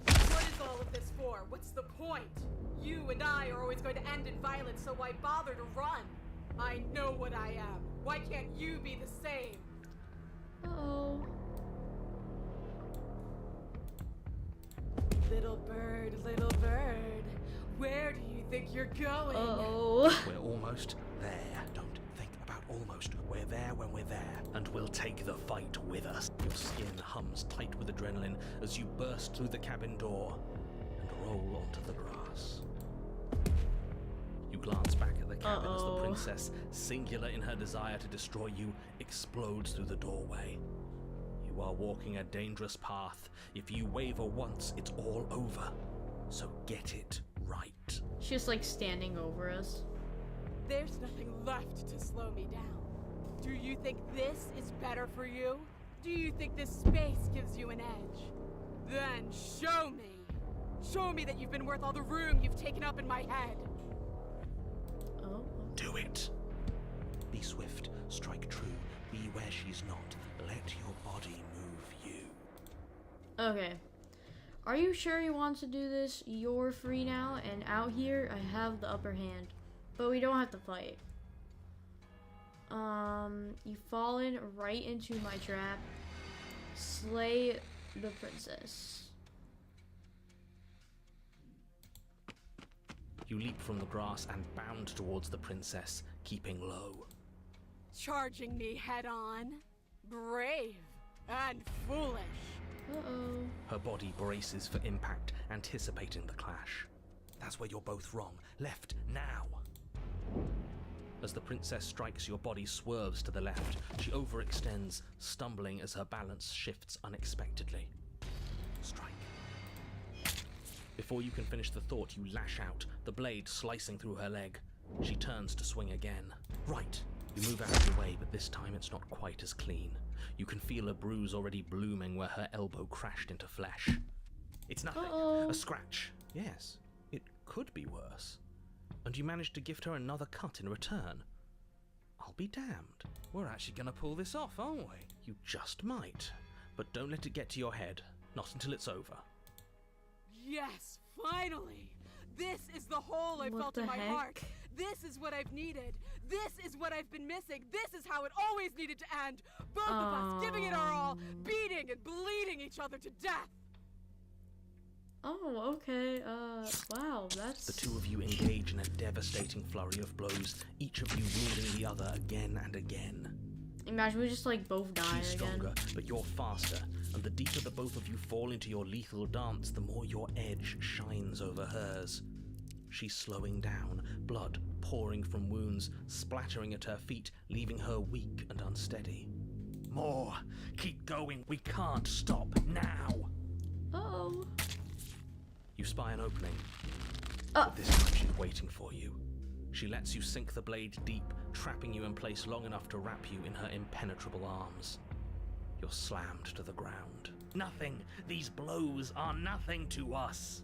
What is all of this for? What's the point? You and I are always going to end in violence, so why bother to run? I know what I am. Why can't you be the same? Uh-oh. Little bird, where do you think you're going? Uh-oh. We're almost there. Don't think about almost. We're there when we're there, and we'll take the fight with us. Your skin hums tight with adrenaline as you burst through the cabin door and roll onto the grass. You glance back at the cabin as the princess, singular in her desire to destroy you, explodes through the doorway. You are walking a dangerous path. If you waver once, it's all over. So get it right. She's just like standing over us. There's nothing left to slow me down. Do you think this is better for you? Do you think this space gives you an edge? Then show me. Show me that you've been worth all the room you've taken up in my head. Oh. Do it. Be swift, strike true, be where she's not. Let your body move you. Okay. Are you sure you want to do this? You're free now, and out here, I have the upper hand. But we don't have to fight. You've fallen right into my trap. Slay the princess. You leap from the grass and bound towards the princess, keeping low. Charging me head on? Brave and foolish. Uh-oh. Her body braces for impact, anticipating the clash. That's where you're both wrong. Left, now! As the princess strikes, your body swerves to the left. She overextends, stumbling as her balance shifts unexpectedly. Strike. Before you can finish the thought, you lash out, the blade slicing through her leg. She turns to swing again. Right. You move out of the way, but this time it's not quite as clean. You can feel a bruise already blooming where her elbow crashed into flesh. It's nothing. Uh-oh. A scratch. Yes, it could be worse. And you managed to gift her another cut in return. I'll be damned. We're actually going to pull this off, aren't we? You just might. But don't let it get to your head. Not until it's over. Yes, finally! This is the hole I What felt the in my heck? heart. This is what I've needed. This is what I've been missing. This is how it always needed to end. Both of us giving it our all, beating and bleeding each other to death. Oh, okay. Wow, that's... The two of you engage in a devastating flurry of blows, each of you wounding the other again and again. Imagine we just like both die She's again. stronger, but you're faster, and the deeper the both of you fall into your lethal dance, the more your edge shines over hers. She's slowing down, blood pouring from wounds, splattering at her feet, leaving her weak and unsteady. More! Keep going! We can't stop now! Uh-oh. You spy an opening, but this time she's waiting for you. She lets you sink the blade deep, trapping you in place long enough to wrap you in her impenetrable arms. You're slammed to the ground. Nothing! These blows are nothing to us!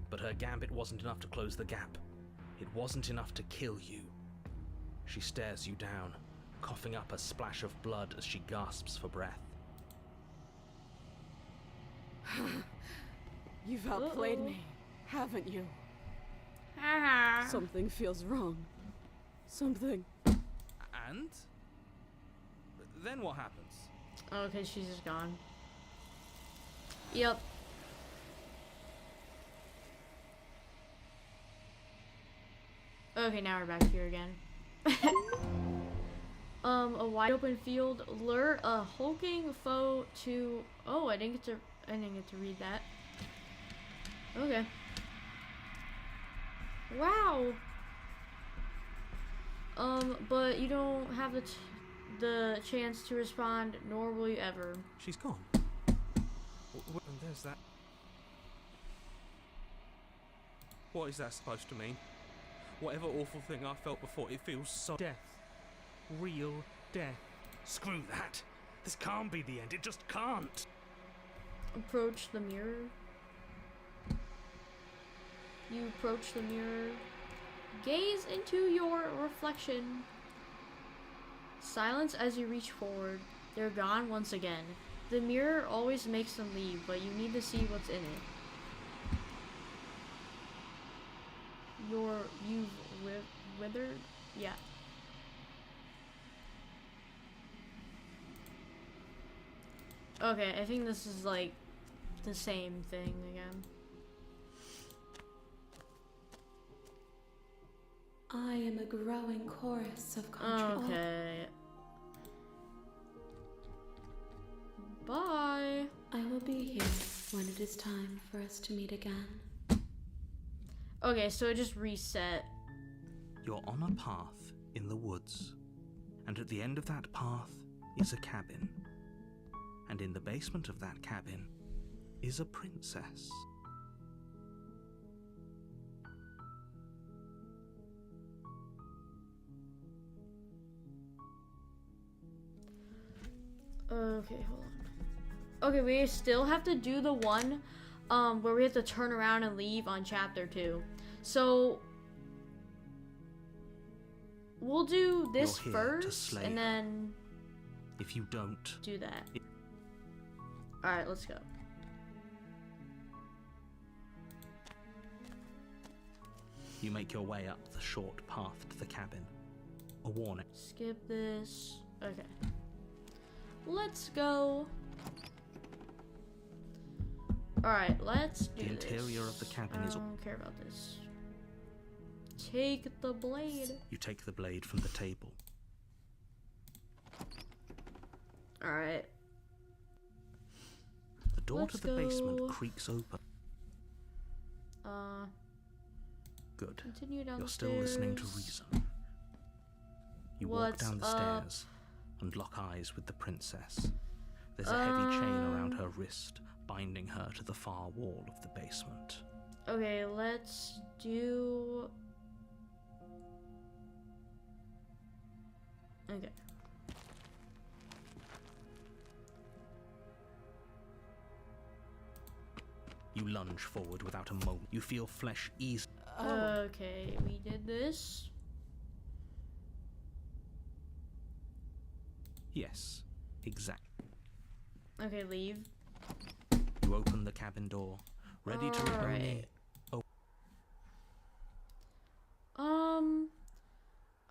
But her gambit wasn't enough to close the gap. It wasn't enough to kill you. She stares you down, coughing up a splash of blood as she gasps for breath. You've outplayed me, haven't you? Haha. Something feels wrong. Something. And? Then what happens? Okay, she's just gone. Yep. Okay, now we're back here again. A wide open field, lure a hulking foe to. Oh, I didn't get to read that. Okay. Wow. But you don't have the chance to respond, nor will you ever. She's gone. And there's that. What is that supposed to mean? Whatever awful thing I felt before, it feels so... Death. Real death. Screw that. This can't be the end. It just can't. Approach the mirror. You approach the mirror. Gaze into your reflection. Silence as you reach forward. They're gone once again. The mirror always makes them leave, but you need to see what's in it. You've withered? Yeah. Okay, I think this is like the same thing again. I am a growing chorus of control. Okay. Bye. I will be here when it is time for us to meet again. Okay, so it just reset. You're on a path in the woods, and at the end of that path is a cabin. And in the basement of that cabin is a princess. Okay, hold on. Okay, we still have to do the one where we have to turn around and leave on chapter 2. So we'll do this You're here to first slay and her. then If you don't, do that. Alright, let's go. you make your way up the short path to the cabin. A warning. Skip this. Okay. Let's go. Alright, let's do The this. interior of the cabin I is... don't care about this. Take the blade. You take the blade from the table. Alright. The door Let's to the basement go. creaks open. Good. Continue down You're the still listening to stairs. reason. You walk What's down the up? stairs and lock eyes with the princess. There's a heavy chain around her wrist, binding her to the far wall of the basement. Okay, let's do... Okay. You lunge forward without a moment. You feel flesh ease. Okay, we did this. Yes, exactly. Okay, leave. You open the cabin door, ready to rip Alright. Oh,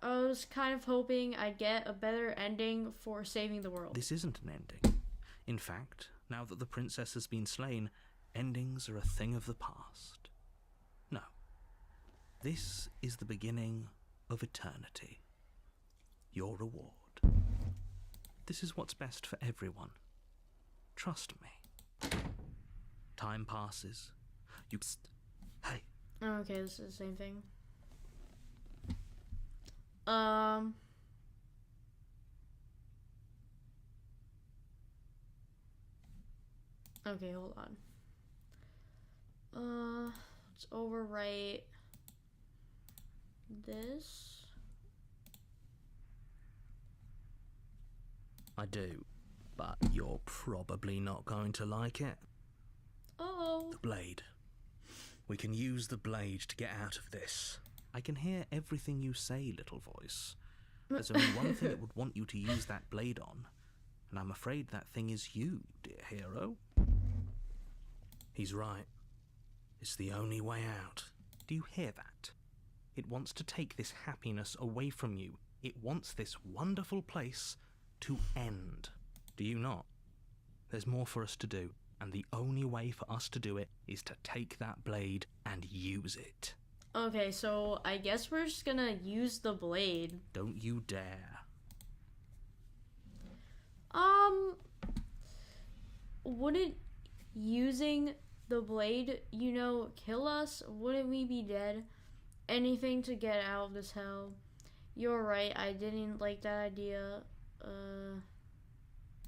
I was kind of hoping I'd get a better ending for saving the world. this isn't an ending. In fact, now that the princess has been slain, endings are a thing of the past. No. This is the beginning of eternity. Your reward. This is what's best for everyone. Trust me. Time passes. Hey, Okay, this is the same thing. Okay, hold on. Let's overwrite this. I do, but you're probably not going to like it. Oh. The blade. We can use the blade to get out of this. I can hear everything you say, little voice. There's only one thing that would want you to use that blade on, and I'm afraid that thing is you, dear hero. He's right. It's the only way out. Do you hear that? It wants to take this happiness away from you. It wants this wonderful place to end. Do you not? There's more for us to do, and the only way for us to do it is to take that blade and use it. Okay, so I guess we're just gonna use the blade. Don't you dare. Wouldn't using the blade, kill us? Wouldn't we be dead? Anything to get out of this hell. You're right, I didn't like that idea.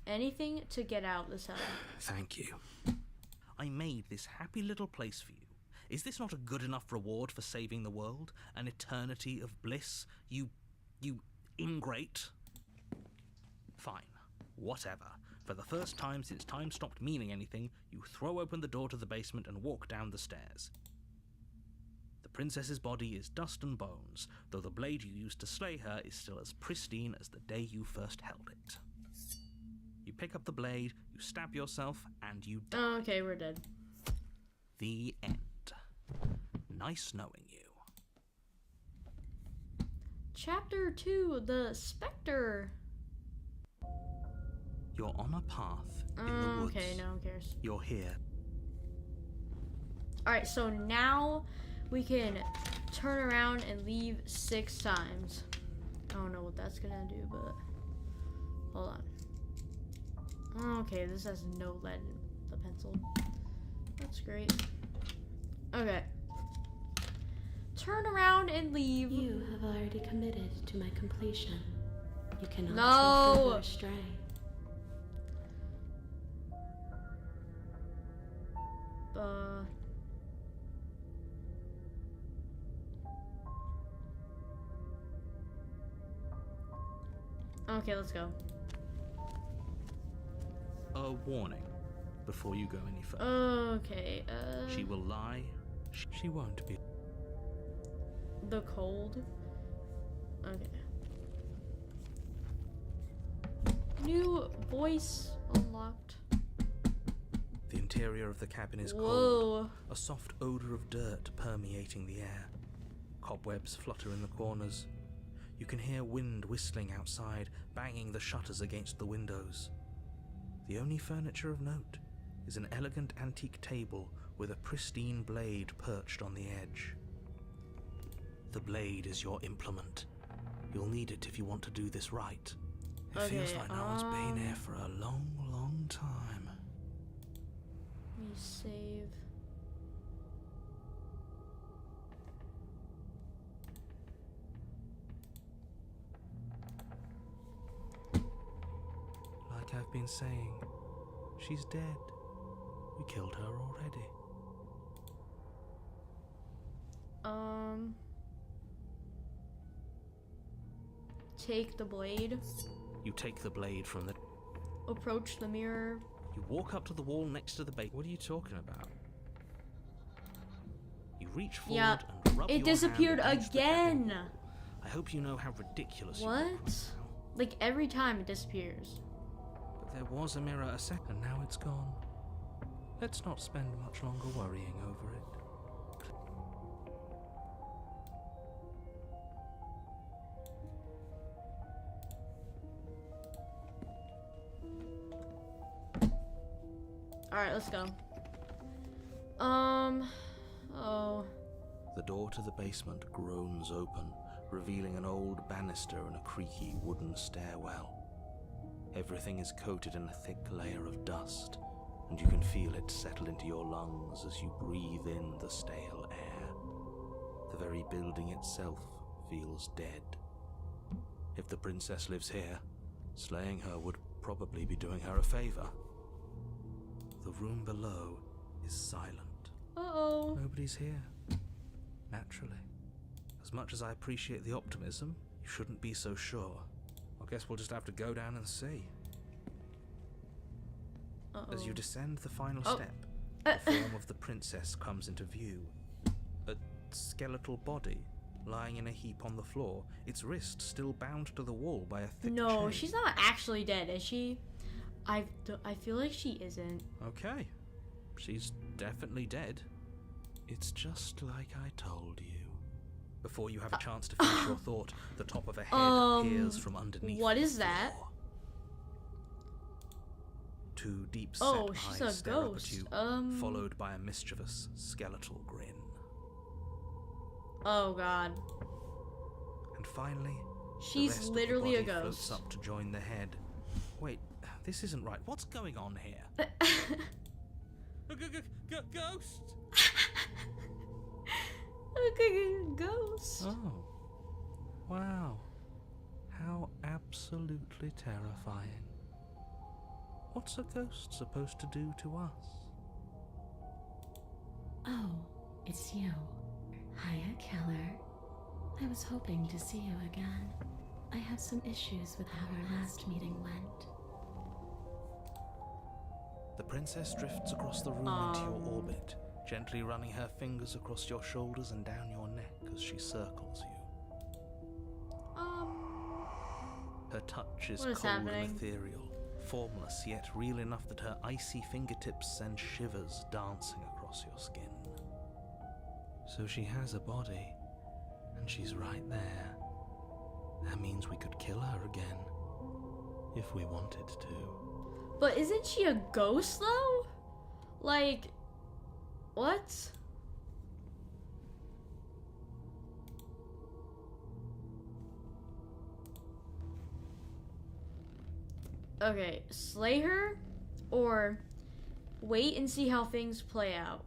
Anything to get out of this hell. Thank you. I made this happy little place for you. Is this not a good enough reward for saving the world? An eternity of bliss? You ingrate? Fine. Whatever. For the first time since time stopped meaning anything, you throw open the door to the basement and walk down the stairs. The princess's body is dust and bones, though the blade you used to slay her is still as pristine as the day you first held it. You pick up the blade, you stab yourself, and you die. Oh, okay, we're dead. The end. Nice knowing you. Chapter 2, The Spectre. You're on a path in the woods. Okay, no one cares. You're here. Alright, so now we can turn around and leave 6 times. I don't know what that's gonna do, but hold on. Okay, this has no lead in the pencil. That's great. Okay. Turn around and leave. You have already committed to my completion. You cannot No. go further astray. Okay, let's go. A warning before you go any further. Okay, She will lie. She won't be. the cold. Okay. New voice unlocked. The interior of the cabin is cold. Whoa. A soft odor of dirt permeating the air. Cobwebs flutter in the corners. You can hear wind whistling outside, banging the shutters against the windows. The only furniture of note is an elegant antique table with a pristine blade perched on the edge. The blade is your implement. You'll need it if you want to do this right. It feels like no one's been here for a long, long time. Let me save. Like I've been saying, she's dead. We killed her already. Take the blade. You take the blade from the... Approach the mirror. You walk up to the wall next to the bait. What are you talking about? You reach forward Yeah, and rub it your disappeared hand against the cabin again. wall. I hope you know how ridiculous What? you look right now. Like every time it disappears. But there was a mirror a second, now it's gone. Let's not spend much longer worrying over it. Alright, let's go. Oh. The door to the basement groans open, revealing an old banister and a creaky wooden stairwell. Everything is coated in a thick layer of dust, and you can feel it settle into your lungs as you breathe in the stale air. The very building itself feels dead. If the princess lives here, slaying her would probably be doing her a favor. The room below is silent. Uh-oh. Nobody's here. Naturally. As much as I appreciate the optimism, you shouldn't be so sure. I guess we'll just have to go down and see. Uh-oh. As you descend the final Oh. step, the form of the princess comes into view. skeletal body lying in a heap on the floor, its wrist still bound to the wall by a thick No, chain. she's not actually dead, is she? I feel like she isn't. Okay, she's definitely dead. It's just like I told you. Before you have a chance to finish your thought, the top of a head appears from underneath. What the is that? floor. Two deep-set Oh, she's eyes a stare up at ghost. you, followed by a mischievous skeletal grin. Oh god. And finally, the She's rest of the literally a body floats ghost. up to join the head. Wait, this isn't right. What's going on here? Ghost! Ghost. Oh, wow. How absolutely terrifying. What's a ghost supposed to do to us? Oh, it's you. Hiya, Keller. I was hoping to see you again. I have some issues with how our last meeting went. The princess drifts across the room into your orbit, gently running her fingers across your shoulders and down your neck as she circles you. Her touch is What is cold happening? and ethereal, formless yet real enough that her icy fingertips send shivers dancing across your skin. So she has a body, and she's right there. That means we could kill her again, if we wanted to. But isn't she a ghost though? Like, what? Okay, slay her or wait and see how things play out.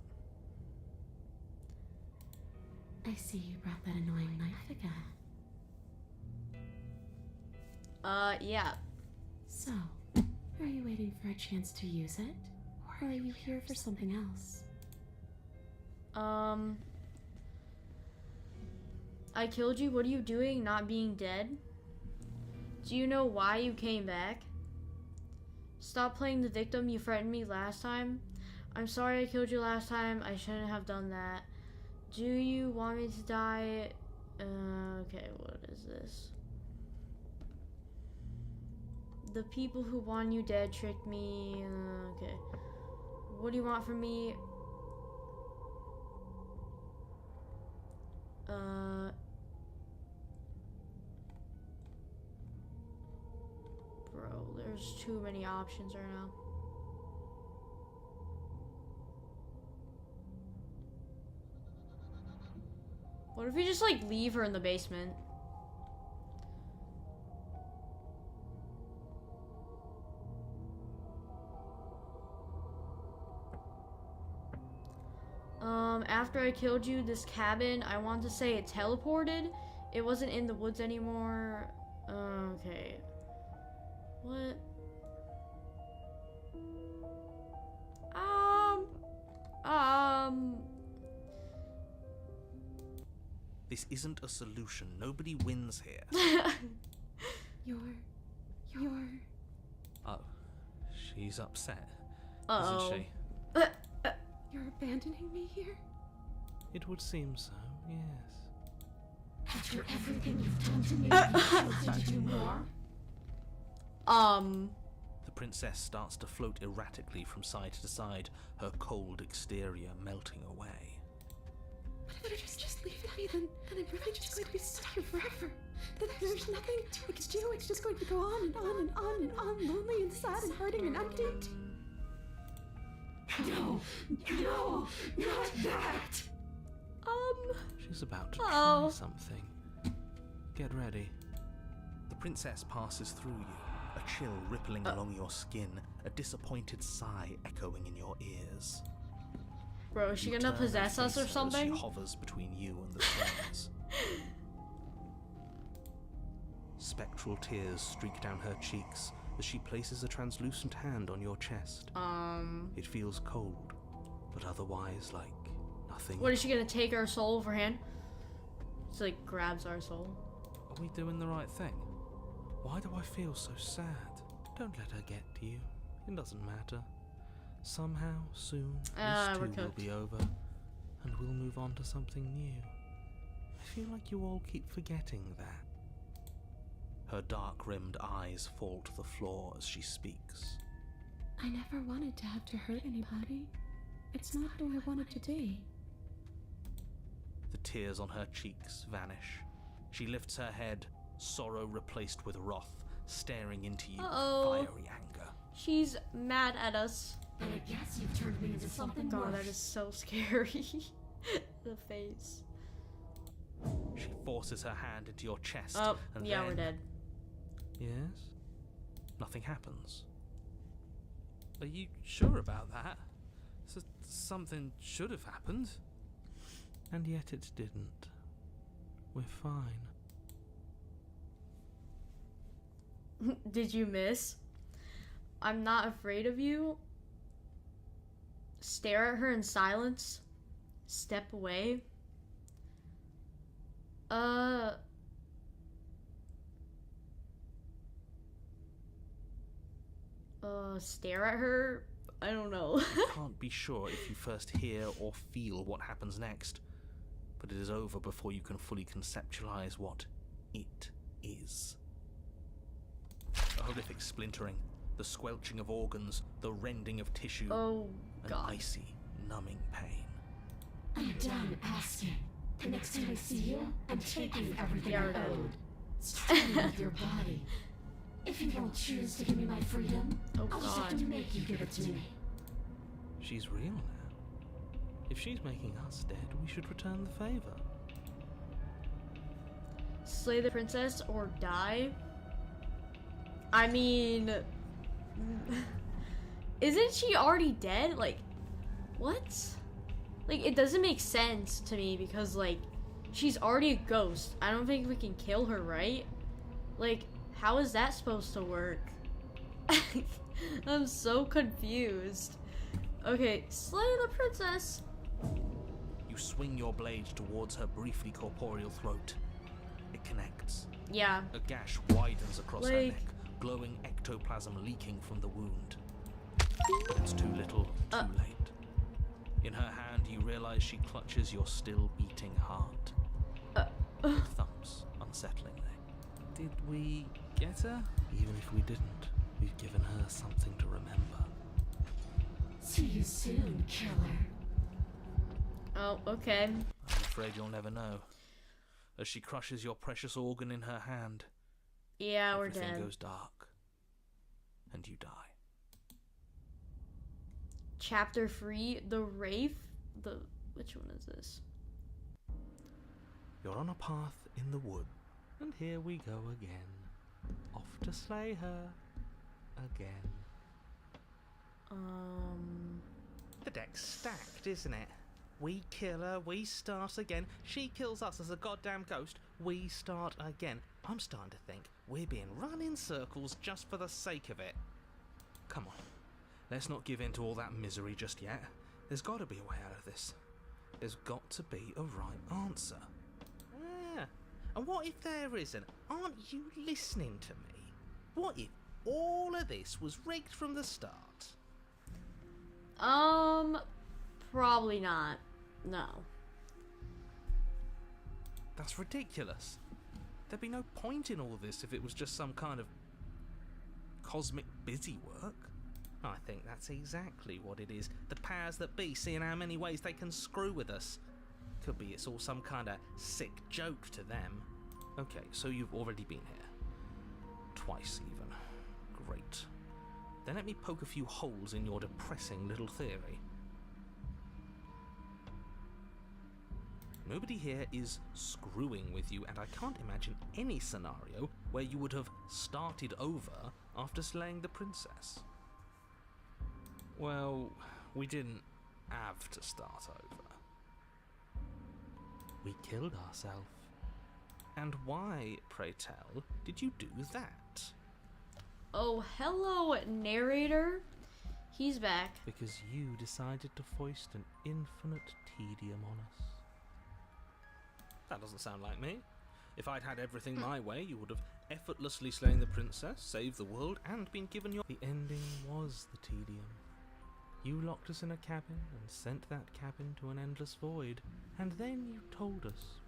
I see you brought that annoying knife again. Yeah. So, are you waiting for a chance to use it? Or are you here for something else? I killed you. What are you doing not being dead? Do you know why you came back? Stop playing the victim. You threatened me last time. I'm sorry I killed you last time. I shouldn't have done that. Do you want me to die? Okay, what is this? The people who want you dead tricked me. Okay. What do you want from me? Bro, there's too many options right now. What if we just like leave her in the basement? After I killed you, this cabin, I want to say it teleported. It wasn't in the woods anymore. Okay. What? This isn't a solution. Nobody wins here. You're... Oh, she's upset, Uh-oh. isn't she? You're abandoning me here? It would seem so, yes. After everything you've done to me, should you more? The princess starts to float erratically from side to side, her cold exterior melting away. But if you just leave me, then I'm really just going to be stuck here forever. There's nothing we can do. It's just going to go on and on and on and on, lonely and sad and hurting and empty. No, not that. She's about to Uh-oh. try something. Get ready. The princess passes through you, a chill rippling along your skin, a disappointed sigh echoing in your ears. Bro, is she You gonna turn and possess us face or her something? As she hovers between you and the stars. Spectral tears streak down her cheeks as she places a translucent hand on your chest. It feels cold, but otherwise like nothing. What is she gonna take our soul over hand? It's like grabs our soul. Are we doing the right thing? Why do I feel so sad? Don't let her get to you. It doesn't matter. Somehow, soon, we're this too will cooked. be over, and we'll move on to something new. I feel like you all keep forgetting that. Her dark-rimmed eyes fall to the floor as she speaks. I never wanted to have to hurt anybody. It's not who I wanted to be. The tears on her cheeks vanish. She lifts her head, sorrow replaced with wrath, staring into you with fiery anger. She's mad at us. And I guess you've turned me into something God, worse. that is so scary. The face. She forces her hand into your chest. Oh, and yeah, then... we're dead. Yes? Nothing happens. Are you sure about that? Something should have happened. And yet it didn't. We're fine. Did you miss? I'm not afraid of you. Stare at her in silence. Step away. Stare at her? I don't know. Can't be sure if you first hear or feel what happens next, but it is over before you can fully conceptualize what it is. A horrific splintering, the squelching of organs, the rending of tissue, Oh, an God. icy, numbing pain. I'm done asking. The next time I see you, I'm taking everything I owed. Starting with your body. If you don't choose to give me my freedom, Oh, I'll just have God. to make you give it to me. She's real now. If she's making us dead, we should return the favor. Slay the princess or die? I mean... Isn't she already dead? Like, what? Like, it doesn't make sense to me because, like, she's already a ghost. I don't think we can kill her, right? Like, how is that supposed to work? I'm so confused. Okay, slay the princess. You swing your blade towards her briefly corporeal throat. It connects. Yeah. A gash widens across her Like- neck, glowing ectoplasm leaking from the wound. It's too little, too late. In her hand, you realize she clutches your still beating heart. It thumps unsettlingly. Did we get her? Even if we didn't, we've given her something to remember. See you soon, killer. Oh, okay. I'm afraid you'll never know. As she crushes your precious organ in her hand, Yeah, we're everything dead. goes dark, and you die. Chapter 3, The Wraith? Which one is this? You're on a path in the wood, and here we go again. Off to slay her again. The deck's stacked, isn't it? We kill her, we start again. She kills us as a goddamn ghost, we start again. I'm starting to think we're being run in circles just for the sake of it. Come on, let's not give in to all that misery just yet. There's got to be a way out of this. There's got to be a right answer. Yeah. And what if there isn't? Aren't you listening to me? What if all of this was rigged from the start? Probably not. No. That's ridiculous. There'd be no point in all this if it was just some kind of cosmic busy work. I think that's exactly what it is. The powers that be, seeing how many ways they can screw with us. Could be it's all some kind of sick joke to them. Okay, so you've already been here. Twice even. Great. Then let me poke a few holes in your depressing little theory. Nobody here is screwing with you, and I can't imagine any scenario where you would have started over after slaying the princess. Well, we didn't have to start over. We killed ourselves. And why, pray tell, did you do that? Oh, hello, narrator. He's back. Because you decided to foist an infinite tedium on us. That doesn't sound like me. If I'd had everything my way, you would have effortlessly slain the princess, saved the world, and been given your... The ending was the tedium. You locked us in a cabin and sent that cabin to an endless void, and then you told us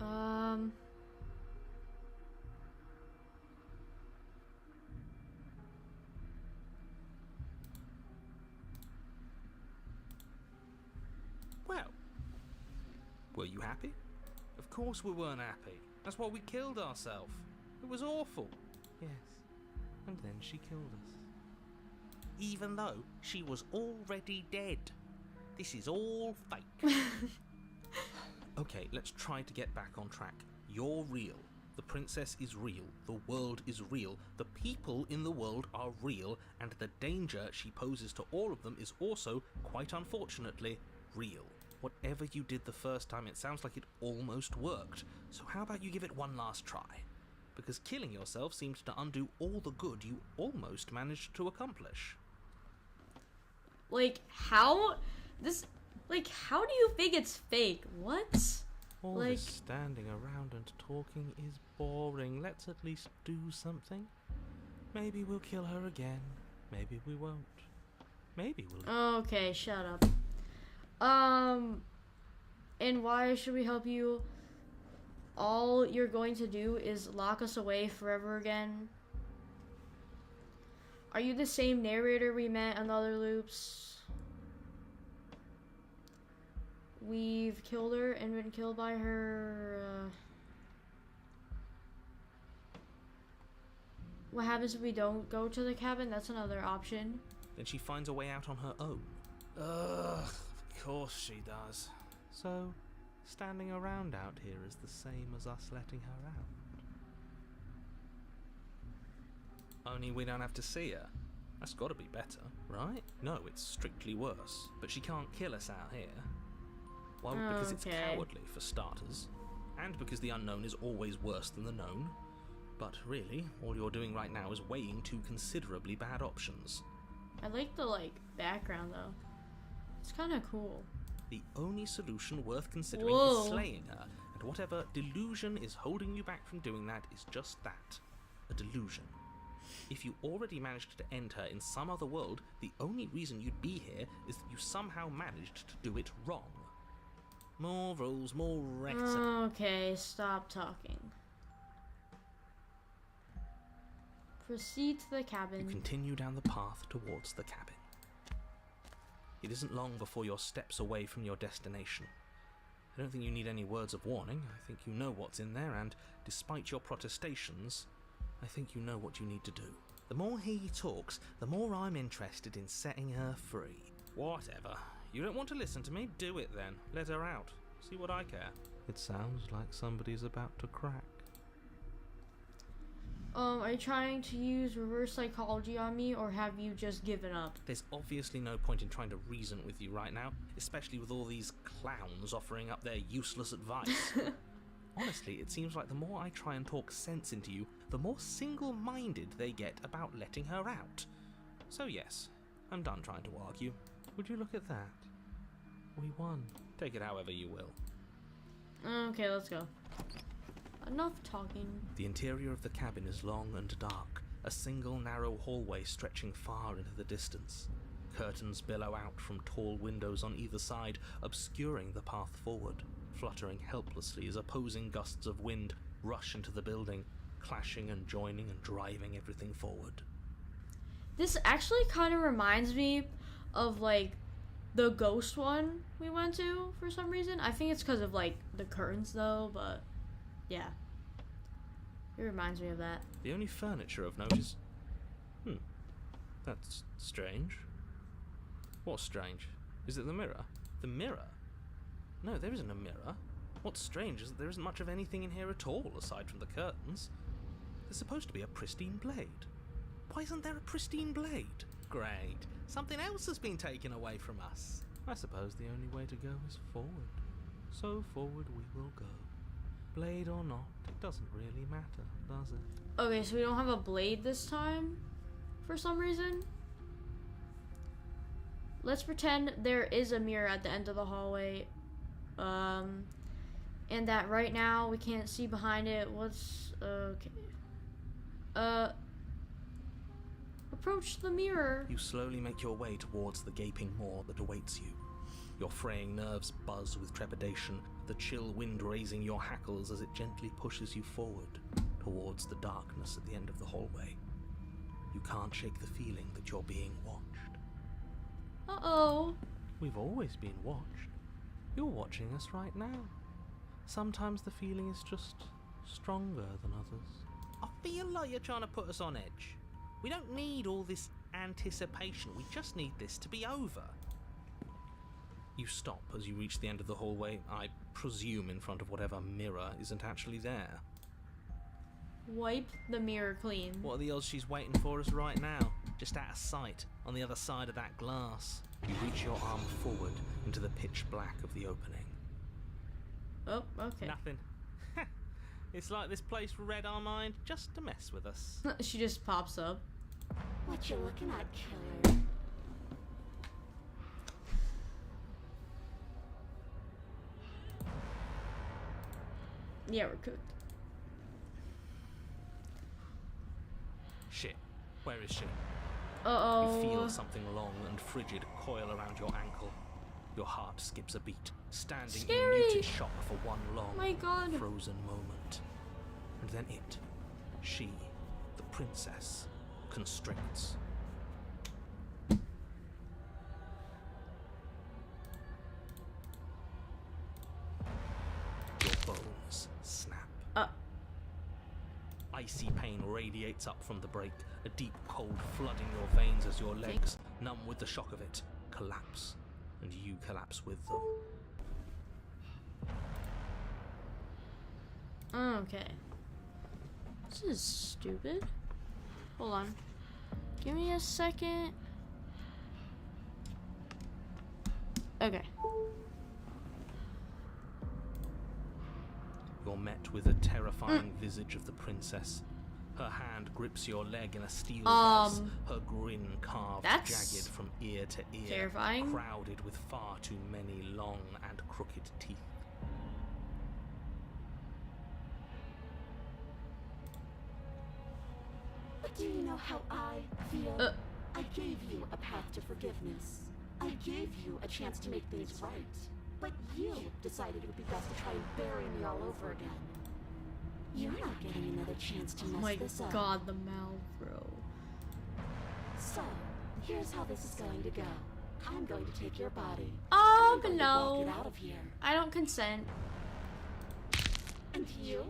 Um. Well, were you happy? Of course we weren't happy. That's why we killed ourselves. It was awful. Yes. And then she killed us. Even though she was already dead. This is all fake. Okay, let's try to get back on track. You're real. The princess is real. The world is real. The people in the world are real. And the danger she poses to all of them is also, quite unfortunately, real. Whatever you did the first time, it sounds like it almost worked. So how about you give it one last try? Because killing yourself seems to undo all the good you almost managed to accomplish. Like, how? How do you think it's fake? What? All Like- this standing around and talking is boring. Let's at least do something. Maybe we'll kill her again. Maybe we won't. Maybe we'll... Okay, shut up. And why should we help you? All you're going to do is lock us away forever again. Are you the same narrator we met on the other loops? We've killed her and been killed by her. What happens if we don't go to the cabin? That's another option. Then she finds a way out on her own. Ugh, of course she does. So, standing around out here is the same as us letting her out. Only we don't have to see her. That's got to be better, right? No, it's strictly worse. But she can't kill us out here. Well, because it's Okay. cowardly, for starters. And because the unknown is always worse than the known. But really, all you're doing right now is weighing two considerably bad options. I like the background though. It's kind of cool. The only solution worth considering Whoa. is slaying her. And whatever delusion is holding you back from doing that is just that. A delusion. If you already managed to end her in some other world, the only reason you'd be here is that you somehow managed to do it wrong. More rules, more rhetoric. Okay, stop talking. Proceed to the You cabin. continue down the path towards the cabin. It isn't long before you're steps away from your destination. I don't think you need any words of warning. I think you know what's in there, and despite your protestations, I think you know what you need to do. The more he talks, the more I'm interested in setting her free. Whatever. You don't want to listen to me? Do it then. Let her out. See what I care. It sounds like somebody's about to crack. Are you trying to use reverse psychology on me, or have you just given up? There's obviously no point in trying to reason with you right now, especially with all these clowns offering up their useless advice. Honestly, it seems like the more I try and talk sense into you, the more single-minded they get about letting her out. So yes, I'm done trying to argue. Would you look at that? We won. Take it however you will. Okay, let's go. Enough talking. The interior of the cabin is long and dark, a single narrow hallway stretching far into the distance. Curtains billow out from tall windows on either side, obscuring the path forward, fluttering helplessly as opposing gusts of wind rush into the building, clashing and joining and driving everything forward. This actually kind of reminds me of the ghost one we went to for some reason. I think it's because of the curtains though, but yeah. It reminds me of that. The only furniture of note is... That's strange. What's strange? Is it the mirror? The mirror? No, there isn't a mirror. What's strange is that there isn't much of anything in here at all, aside from the curtains. There's supposed to be a pristine blade. Why isn't there a pristine blade? Great. Something else has been taken away from us. I suppose the only way to go is forward. So forward we will go. Blade or not, it doesn't really matter, does it? Okay, so we don't have a blade this time for some reason. Let's pretend there is a mirror at the end of the hallway. And that right now we can't see behind it. What's okay? Approach the mirror. You slowly make your way towards the gaping maw that awaits you. Your fraying nerves buzz with trepidation, the chill wind raising your hackles as it gently pushes you forward towards the darkness at the end of the hallway. You can't shake the feeling that you're being watched. Uh-oh. We've always been watched. You're watching us right now. Sometimes the feeling is just stronger than others. I feel like you're trying to put us on edge. We don't need all this anticipation. We just need this to be over. You stop as you reach the end of the hallway, I presume in front of whatever mirror isn't actually there. Wipe the mirror clean. What are the odds she's waiting for us right now? Just out of sight, on the other side of that glass. You reach your arm forward into the pitch black of the opening. Oh, okay. Nothing. It's like this place read our mind just to mess with us. She just pops up. What you looking at, killer? Yeah, we're cooked. Shit. Where is she? Uh-oh. You feel something long and frigid coil around your ankle. Your heart skips a beat, standing Scary. in muted shock for one long, My God. frozen moment. And then it, she, the princess, constricts. Your bones snap. Icy pain radiates up from the break, a deep cold flooding your veins as your legs, numb with the shock of it, collapse, and you collapse with them. Okay. This is stupid. Hold on. Give me a second. Okay. You're met with a terrifying visage of the princess. Her hand grips your leg in a steel vice, her grin carved that's jagged from ear to ear, terrifying. crowded with far too many long and crooked teeth. But do you know how I feel? I gave you a path to forgiveness. I gave you a chance to make things right. But you decided it would be best to try and bury me all over again. You're not getting another chance to mess this up. Oh my God, the Malbro. So, here's how this is going to go. I'm going to take your body. Oh, I'm going to no. walk it out of here. I don't consent. And you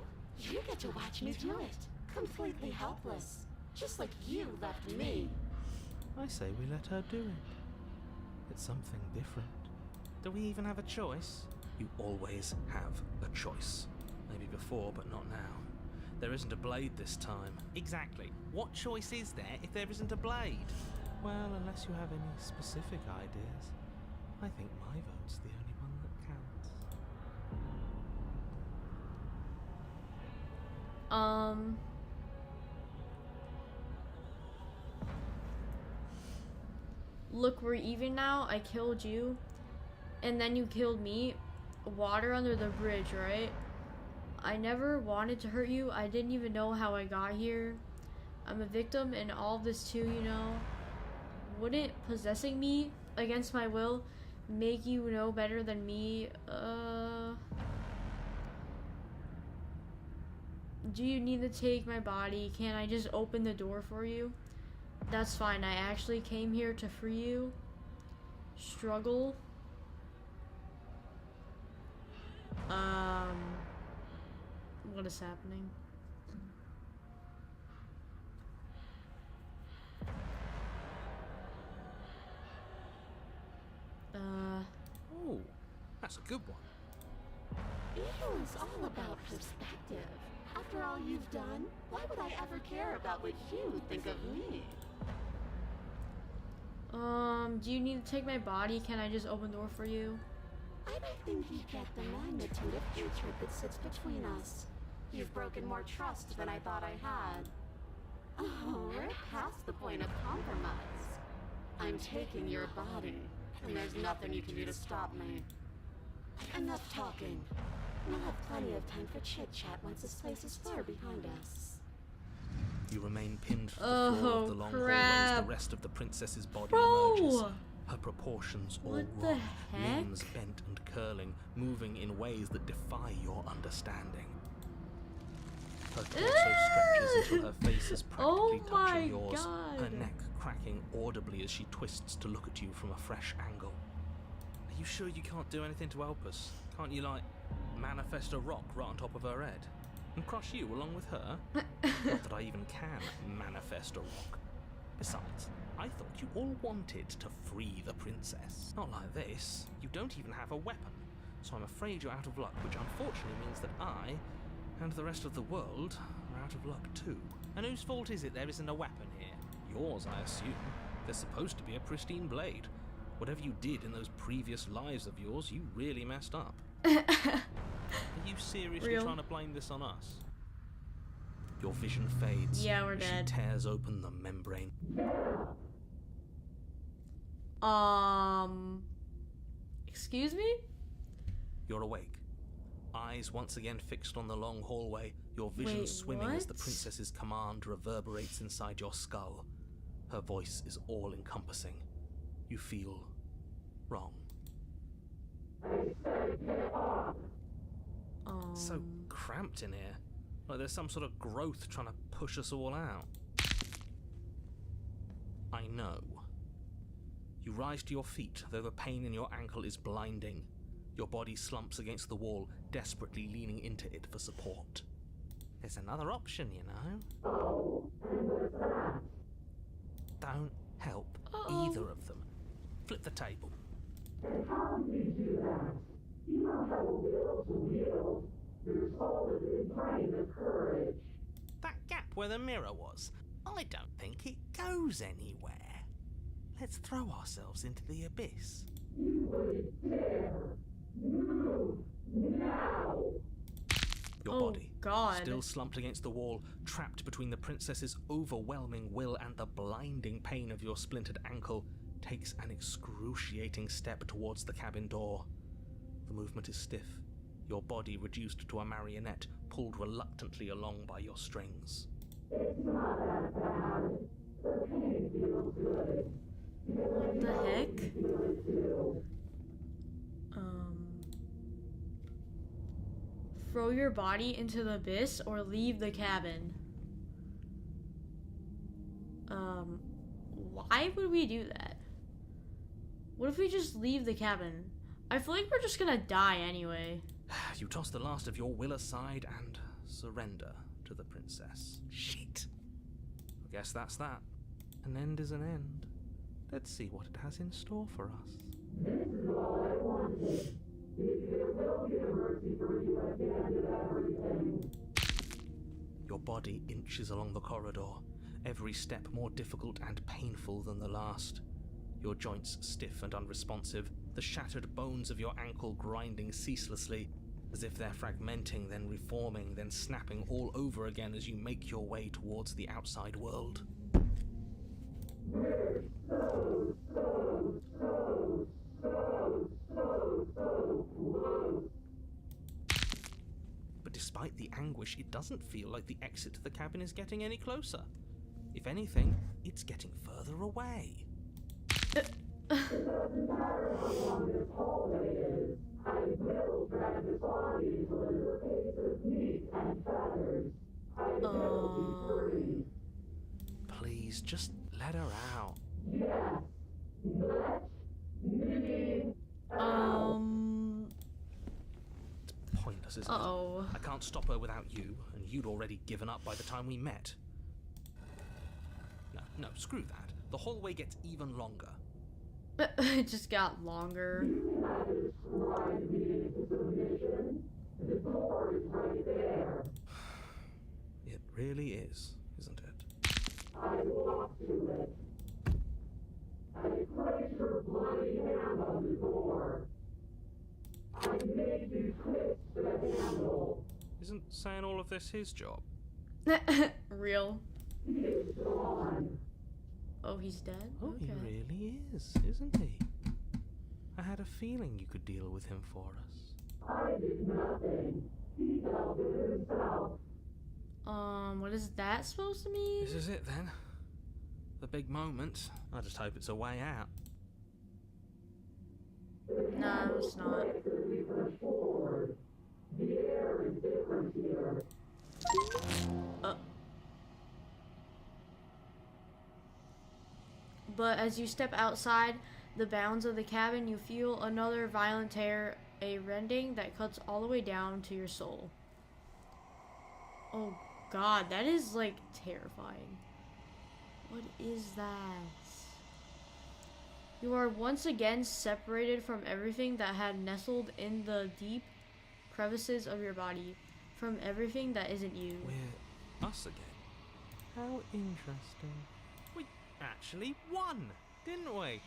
get to watch me do it. Completely helpless. Just like you left me. I say we let her do it. It's something different. Do we even have a choice? You always have a choice. Maybe before, but not now. There isn't a blade this time. Exactly. What choice is there if there isn't a blade? Well, unless you have any specific ideas, I think my vote's the only one that counts. Look, we're even now. I killed you. And then you killed me. Water under the bridge, right? I never wanted to hurt you. I didn't even know how I got here. I'm a victim in all of this too, you know. Wouldn't possessing me against my will make you know better than me? Do you need to take my body? Can't I just open the door for you? That's fine. I actually came here to free you. Struggle. What is happening? Oh, that's a good one. It was all about perspective. After all you've done, why would I ever care about what you think of me? Do you need to take my body? Can I just open the door for you? I don't think you get the magnitude of hatred that sits between us. You've broken more trust than I thought I had. Oh, we're past the point of compromise. I'm taking your body, and there's nothing you can do to stop me. Enough talking. We'll have plenty of time for chit-chat once this place is far behind us. You remain pinned to the floor of the long hallway as the rest of the princess's body Bro! emerges. her proportions all What the wrong, heck? limbs bent and curling, moving in ways that defy your understanding. Her torso stretches until her face is practically Oh my touching yours, God. her neck cracking audibly as she twists to look at you from a fresh angle. Are you sure you can't do anything to help us? Can't you, like, manifest a rock right on top of her head? And crush you along with her? Not that I even can manifest a rock. Besides, I thought you all wanted to free the princess. Not like this. You don't even have a weapon. So I'm afraid you're out of luck, which unfortunately means that I, and the rest of the world, are out of luck too. And whose fault is it there isn't a weapon here? Yours, I assume. There's supposed to be a pristine blade. Whatever you did in those previous lives of yours, you really messed up. Are you seriously Real? trying to blame this on us? Your vision fades. Yeah, we're as dead. She tears open the membrane. Excuse me? You're awake. Eyes once again fixed on the long hallway, your vision Wait, swimming as the what? princess's command reverberates inside your skull. Her voice is all-encompassing. You feel wrong. So cramped in here. Like there's some sort of growth trying to push us all out. I know. You rise to your feet, though the pain in your ankle is blinding. Your body slumps against the wall, desperately leaning into it for support. There's another option, you know. Don't help either of them. Flip the table. That gap where the mirror was, I don't think it goes anywhere. Let's throw ourselves into the abyss. Your Oh, body, God. still slumped against the wall, trapped between the princess's overwhelming will and the blinding pain of your splintered ankle, takes an excruciating step towards the cabin door. The movement is stiff, your body reduced to a marionette, pulled reluctantly along by your strings. What the heck? Throw your body into the abyss or leave the cabin. Why would we do that? What if we just leave the cabin? I feel like we're just gonna die anyway. You toss the last of your will aside and surrender to the princess. Shit. I guess that's that. An end is an end. Let's see what it has in store for us. Your body inches along the corridor, every step more difficult and painful than the last. Your joints stiff and unresponsive, the shattered bones of your ankle grinding ceaselessly, as if they're fragmenting, then reforming, then snapping all over again as you make your way towards the outside world. But despite the anguish, it doesn't feel like the exit to the cabin is getting any closer. If anything, it's getting further away. Please, just let her out. It's pointless, isn't it? Uh-oh. I can't stop her without you, and you'd already given up by the time we met. No, screw that. The hallway gets even longer. It just got longer. It really is, isn't it? Isn't saying all of this his job? Real. Oh, he's dead? Oh, Okay. he really is, isn't he? I had a feeling you could deal with him for us. What is that supposed to mean? This is it then. The big moment. I just hope it's a way out. No, it's not. But as you step outside the bounds of the cabin, you feel another violent tear, a rending that cuts all the way down to your soul. Oh god, that is like terrifying. What is that? You are once again separated from everything that had nestled in the deep crevices of your body, from everything that isn't you. We're us again. How interesting. We actually won, didn't we?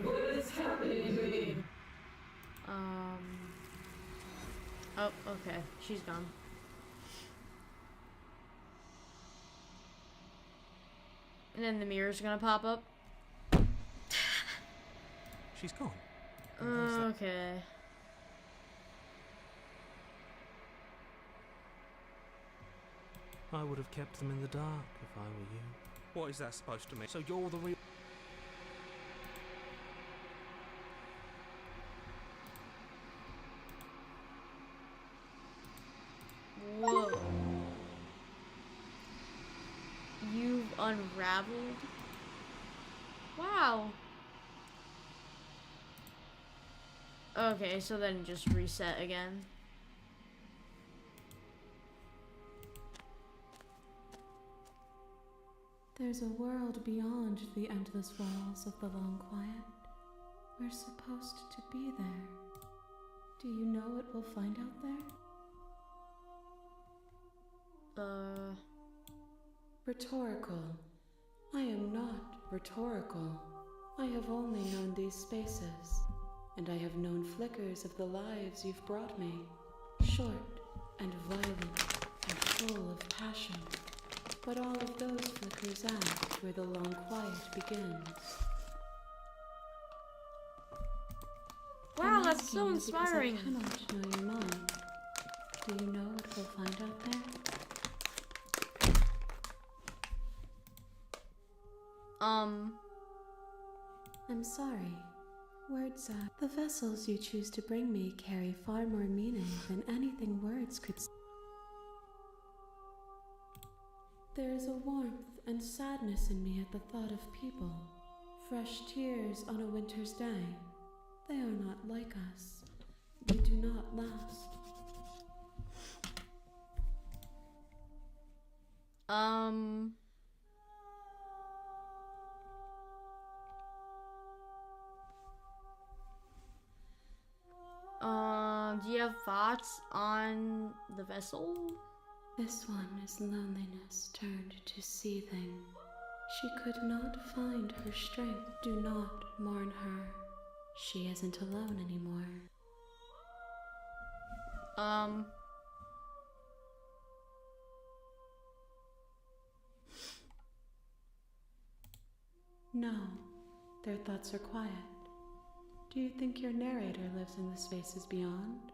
What is happening to me? Oh, okay. She's gone. And then the mirror's gonna pop up. She's gone. Okay. I would have kept them in the dark if I were you. What is that supposed to mean? So you're the real... Whoa. You've unraveled? Wow. Okay, so then just reset again. There's a world beyond the endless walls of the long quiet. We're supposed to be there. Do you know what we'll find out there? Rhetorical. I am not rhetorical. I have only known these spaces, and I have known flickers of the lives you've brought me. Short and violent and full of passion. But all of those flickers end where the long quiet begins. Wow, I'm that's asking so you inspiring. Because I cannot know your mind. Do you know what we'll find out there? I'm sorry. Words are... The vessels you choose to bring me carry far more meaning than anything words could say. There is a warmth and sadness in me at the thought of people. Fresh tears on a winter's day. They are not like us. They do not last. Do you have thoughts on the vessel? This one is loneliness turned to seething. She could not find her strength. Do not mourn her. She isn't alone anymore. No, their thoughts are quiet. Do you think your narrator lives in the spaces beyond?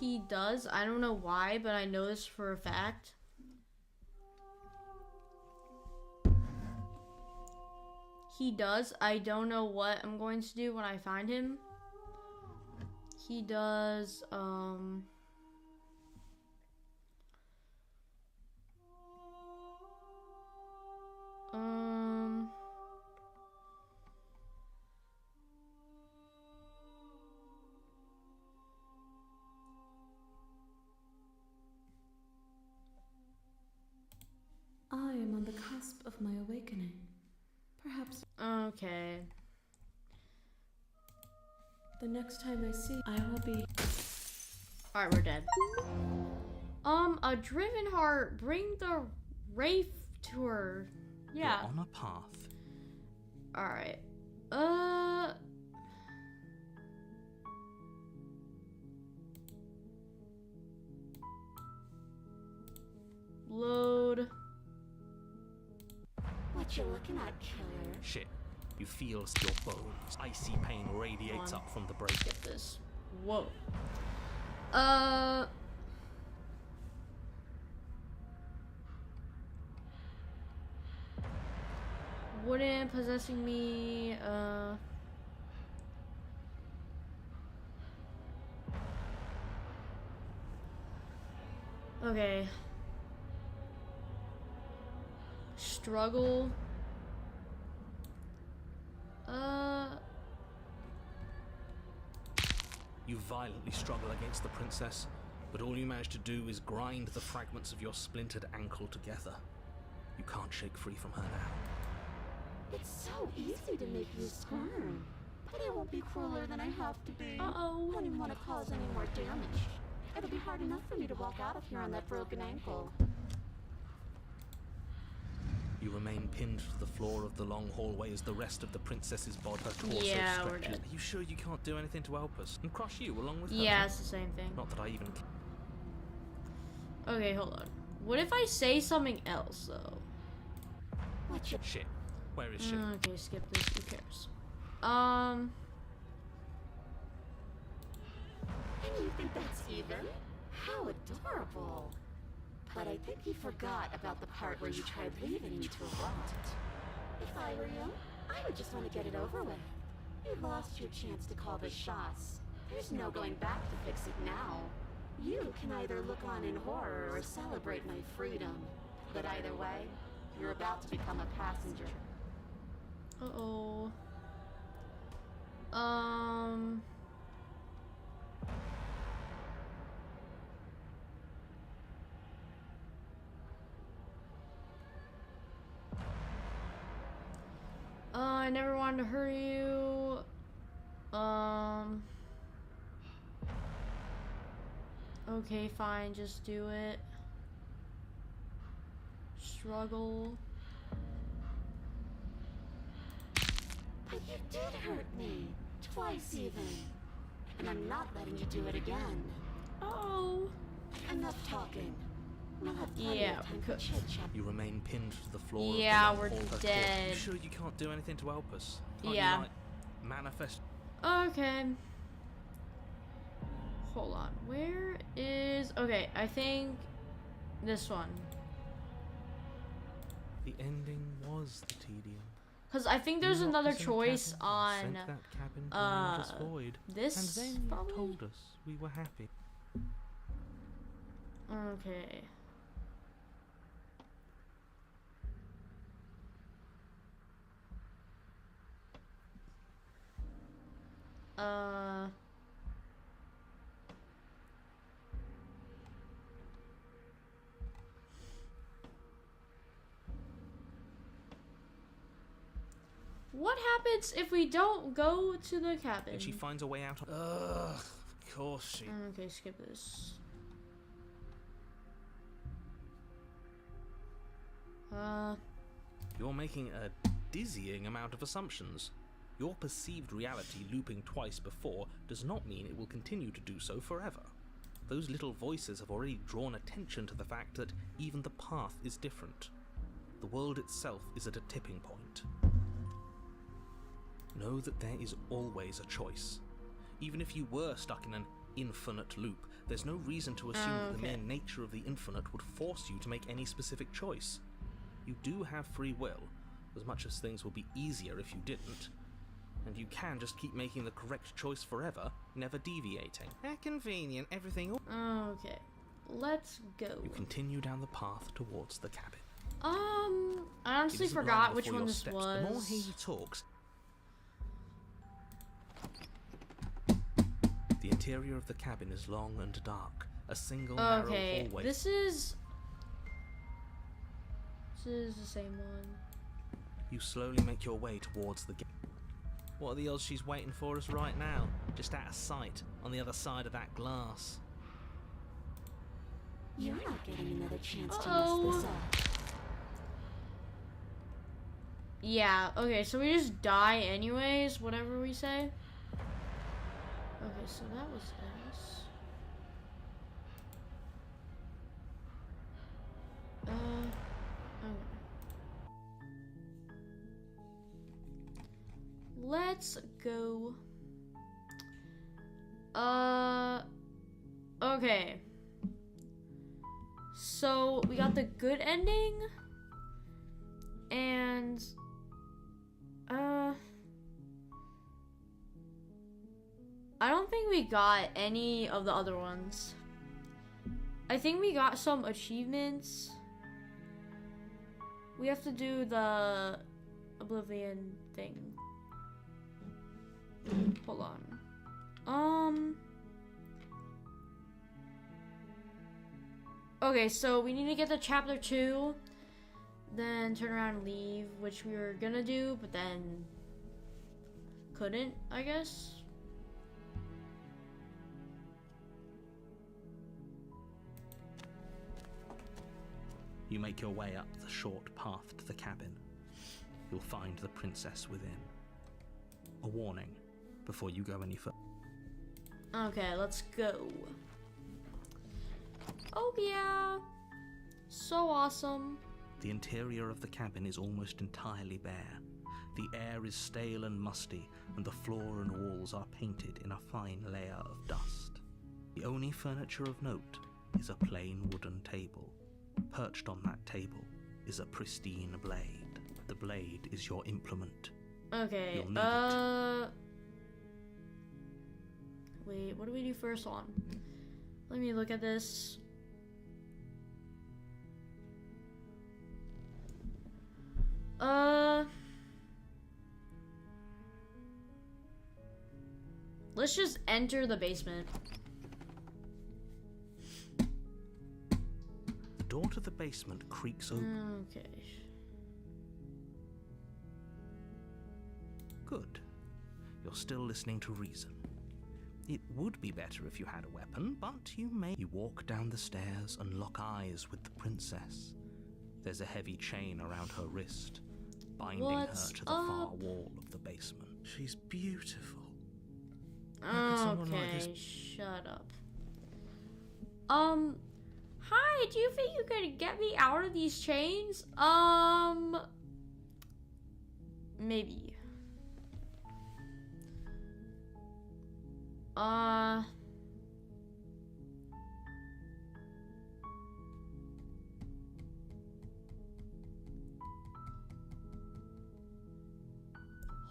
He does. I don't know why, but I know this for a fact. He does. I don't know what I'm going to do when I find him. He does, I am on the cusp of my awakening. Perhaps okay. the next time I see, I will be... Alright, we're dead. A driven heart, bring the Wraith to her. Yeah. You're on a path. Alright. Load. What you looking at, killer? Shit. You feel your bones. Icy pain radiates up from the break. Get this. Whoa. Wouldn't possessing me, okay. Struggle. You violently struggle against the princess, but all you manage to do is grind the fragments of your splintered ankle together. You can't shake free from her now. It's so easy to make you squirm. But I won't be crueler than I have to be. Uh-oh. I didn't want to cause any more damage. It'll be hard enough for me to walk out of here on that broken ankle. You remain pinned to the floor of the long hallway as the rest of the princess's body, her torso Yeah, we're stretches. dead. Are you sure you can't do anything to help us? And crush you along with her? Yeah, it's the same thing. Not that I even... Okay, hold on. What if I say something else, though? What's your... Shit. Where is she? Okay, skip this. Who cares? And you think that's even? How adorable. But I think you forgot about the part where you tried leaving me to rot. If I were you, I would just want to get it over with. You lost your chance to call the shots. There's no going back to fix it now. You can either look on in horror or celebrate my freedom. But either way, you're about to become a passenger. Uh-oh. I never wanted to hurt you. Okay, fine, just do it. Struggle. But you did hurt me. Twice even. And I'm not letting you do it again. Oh. Enough talking. We'll have plenty Yeah, of time we for could. chit-chat. You remain pinned to the floor Yeah, of the we're long hall. dead. You sure you can't do anything to help us? Can't Yeah. You, like, manifest... Okay. Hold on. Where is... Okay, I think this one. The ending was the tedium. Because I think there's You locked another us in a choice cabin, on sent that cabin to an endless void, this, and then probably? you told us we were happy. Okay. What happens if we don't go to the cabin? And she finds a way out. Ugh, of course she... Okay, skip this. You're making a dizzying amount of assumptions. Your perceived reality looping twice before does not mean it will continue to do so forever. Those little voices have already drawn attention to the fact that even the path is different. The world itself is at a tipping point. Know that there is always a choice. Even if you were stuck in an infinite loop, there's no reason to assume that the mere nature of the infinite would force you to make any specific choice. You do have free will, as much as things would be easier if you didn't. And you can just keep making the correct choice forever, never deviating. How convenient, everything... Okay, let's go. You continue down the path towards the cabin. I honestly It isn't long forgot which before one your this steps- was. The more he talks... The interior of the cabin is long and dark. A single narrow Okay, hallway. this is the same one. You slowly make your way towards the gate. What are the odds she's waiting for us right now? Just out of sight, on the other side of that glass. You're not getting another chance to Uh-oh. mess this up. Yeah, okay, so we just die anyways, whatever we say. Okay, so that was this. Okay. Let's go. Okay. So we got the good ending, and I don't think we got any of the other ones. I think we got some achievements. We have to do the Oblivion thing. Hold on. Okay, so we need to get to chapter 2, then turn around and leave, which we were gonna do, but then couldn't, I guess. You make your way up the short path to the cabin. You'll find the princess within. A warning before you go any further. Okay, let's go. Oh yeah, so awesome. The interior of the cabin is almost entirely bare. The air is stale and musty, and the floor and walls are painted in a fine layer of dust. The only furniture of note is a plain wooden table. Perched on that table is a pristine blade. The blade is your implement. Okay, You'll need it. Wait, what do we do first on? Let me look at this. Let's just enter the basement. The door to the basement creaks open. Okay. Good. You're still listening to reason. It would be better if you had a weapon, but you may. You walk down the stairs and lock eyes with the princess. There's a heavy chain around her wrist, binding her to the far wall of the basement. She's beautiful. How could someone like this... Okay, shut up. Hi, do you think you could get me out of these chains? Maybe.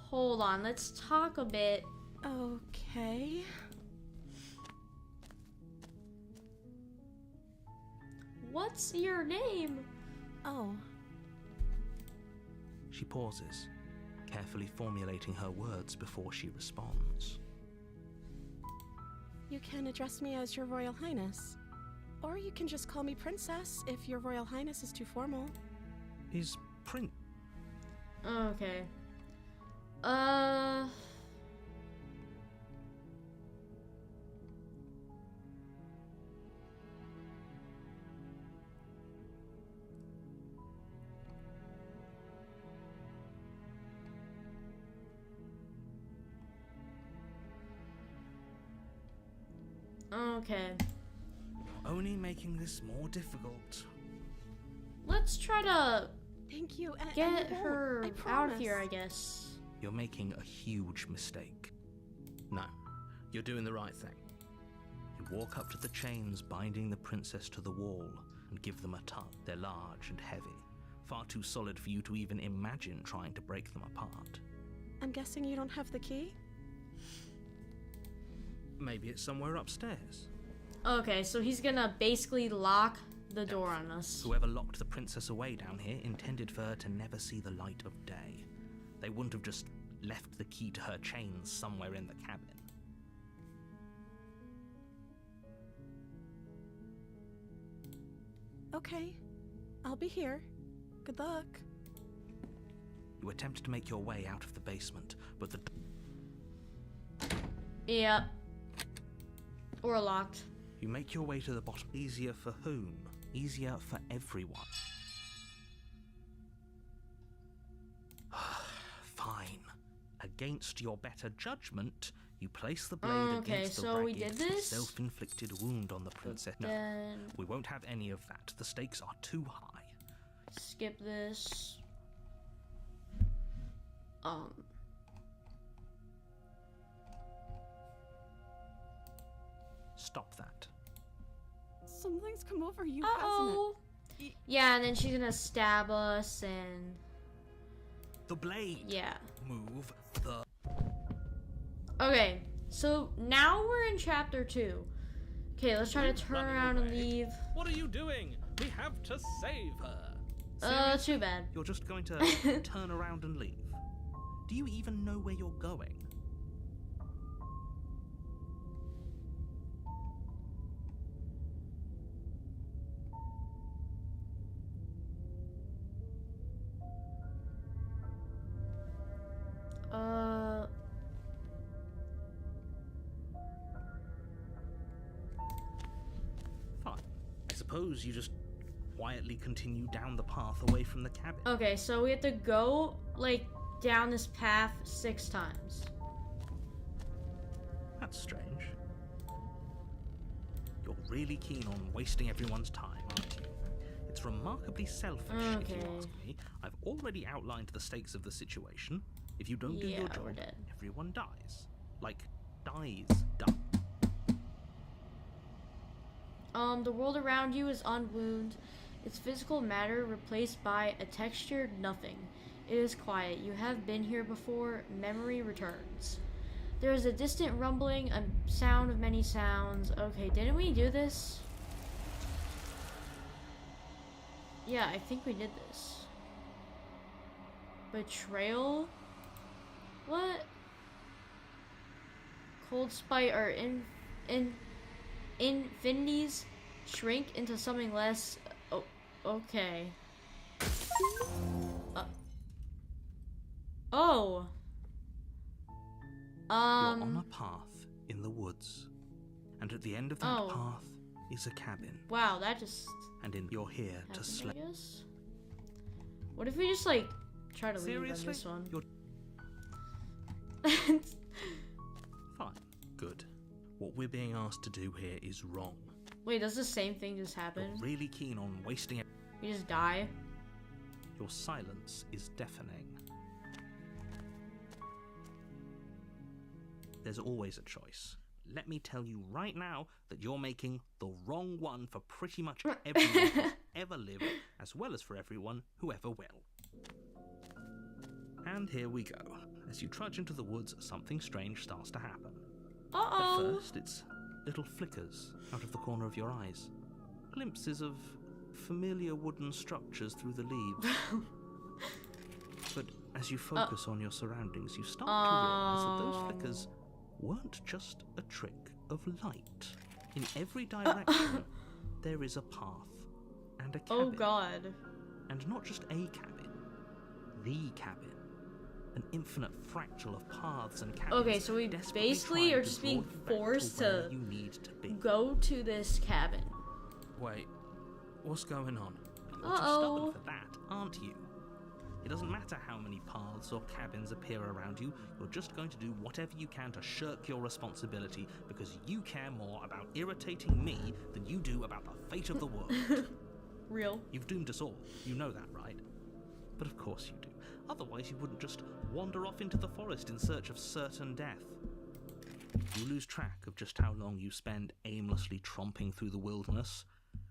Hold on, let's talk a bit. Okay. What's your name? Oh. She pauses, carefully formulating her words before she responds. You can address me as Your Royal Highness. Or you can just call me Princess if Your Royal Highness is too formal. Is Prince... Okay. Okay. You're only making this more difficult. Let's try to Thank you. get her I out of promise. here, I guess. You're making a huge mistake. No, you're doing the right thing. You walk up to the chains binding the princess to the wall and give them a tug. They're large and heavy, far too solid for you to even imagine trying to break them apart. I'm guessing you don't have the key? Maybe it's somewhere upstairs. Okay, so he's gonna basically lock the door on us. Whoever locked the princess away down here intended for her to never see the light of day. They wouldn't have just left the key to her chains somewhere in the cabin. Okay. I'll be here. Good luck. You attempt to make your way out of the basement, but the... Yeah. We're locked. You make your way to the bottom. Easier for whom? Easier for everyone. Fine. Against your better judgment, you place the blade Okay, against the so we ragged, did this? self-inflicted wound on the princess. No, Then we won't have any of that. The stakes are too high. skip this. Stop that. Something's come over you, Uh-oh. hasn't it? Yeah, and then she's gonna stab us and... The blade. Yeah. Move the... Okay, so now we're in chapter 2. Okay, let's try to turn Running around and away. leave. What are you doing? We have to save her. Too bad. You're just going to turn around and leave? Do you even know where you're going? Fine. I suppose you just quietly continue down the path away from the cabin. Okay, so we have to go, like, down this path 6 times. That's strange. You're really keen on wasting everyone's time, aren't you? It's remarkably selfish, if you Okay. ask me. I've already outlined the stakes of the situation. If you don't do Yeah, your we're job, dead. everyone dies. Like, dies. The world around you is unwound. Its physical matter replaced by a textured nothing. It is quiet. You have been here before. Memory returns. There is a distant rumbling, a sound of many sounds. Okay, didn't we do this? Yeah, I think we did this. Betrayal? What? Cold spite or infinities shrink into something less. Oh, okay. Oh. You're on a path in the woods, and at the end of that Oh. path is a cabin. Wow, that just You're here to happened, slay. I guess. What if we just like try to leave on Seriously? this one? You're fine. Good. What we're being asked to do here is wrong. Wait, does the same thing just happen? You're really keen on wasting it. We just die? Your silence is deafening. There's always a choice. Let me tell you right now that you're making the wrong one for pretty much everyone who's ever lived, as well as for everyone who ever will. And here we go. As you trudge into the woods, something strange starts to happen. At Uh-oh. first, it's little flickers out of the corner of your eyes. Glimpses of familiar wooden structures through the leaves. But as you focus on your surroundings, you start to realize that those flickers weren't just a trick of light. In every direction, there is a path and a cabin. Oh god. And not just a cabin, the cabin. An infinite fractal of paths and cabins. Okay, so we desperately basically trying are to just draw being you back forced where to you need to be. go to this cabin. Wait, what's going on? You're too Uh-oh. stubborn for that, aren't you? It doesn't matter how many paths or cabins appear around you, you're just going to do whatever you can to shirk your responsibility because you care more about irritating me than you do about the fate of the world. Real. You've doomed us all, you know that, right? But of course you do. Otherwise you wouldn't just wander off into the forest in search of certain death. You lose track of just how long you spend aimlessly tromping through the wilderness.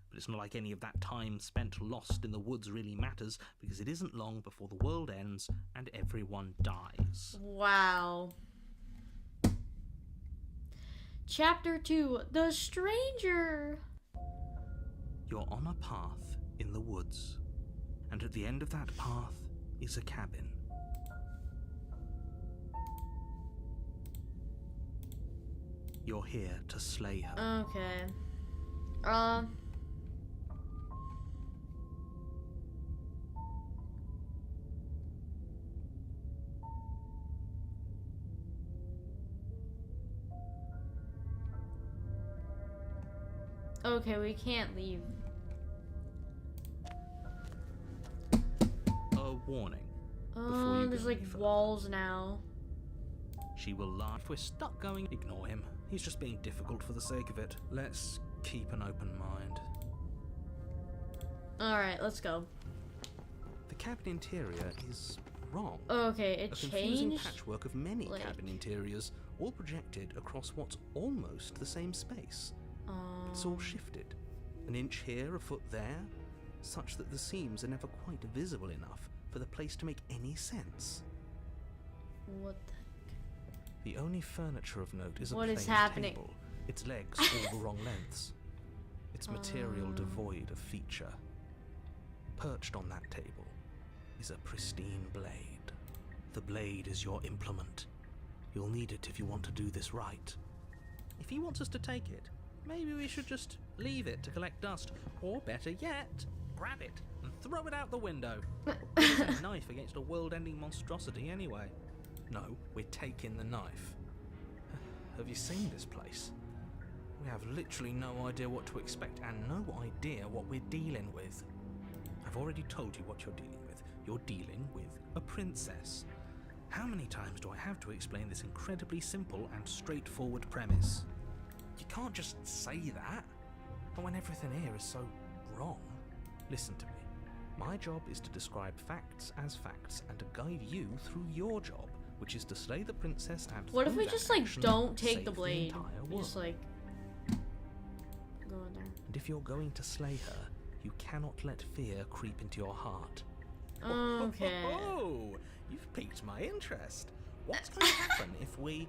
But it's not like any of that time spent lost in the woods really matters, because it isn't long before the world ends and everyone dies. Wow. Chapter 2, The Stranger. You're on a path in the woods, and at the end of that path is a cabin. You're here to slay her. Okay. Okay, we can't leave. A warning. Before you There's go like any further. walls now. She will lie. If we're stuck going, ignore him. He's just being difficult for the sake of it. Let's keep an open mind. Alright, let's go. The cabin interior is wrong. Okay, it A confusing changed. patchwork of many like- cabin interiors, all projected across what's almost the same space. It's all shifted, An inch here, a foot there, such that the seams are never quite visible enough for the place to make any sense. What the heck? The only furniture of note is a What plain is happening? table, its legs all the wrong lengths, its material devoid of feature. Perched on that table is a pristine blade. The blade is your implement. You'll need it if you want to do this right. If he wants us to take it, maybe we should just leave it to collect dust, or better yet, grab it and throw it out the window. It's a knife against a world-ending monstrosity anyway. No, we're taking the knife. Have you seen this place? We have literally no idea what to expect and no idea what we're dealing with. I've already told you what you're dealing with. You're dealing with a princess. How many times do I have to explain this incredibly simple and straightforward premise? You can't just say that. But when everything here is so wrong. Listen to me. My job is to describe facts as facts and to guide you through your job, which is to slay the princess and What if through we that just like action, don't take save the blade? entire We just world. like go in there. And if you're going to slay her, you cannot let fear creep into your heart. Okay. Oh, you've piqued my interest. What's going to happen if we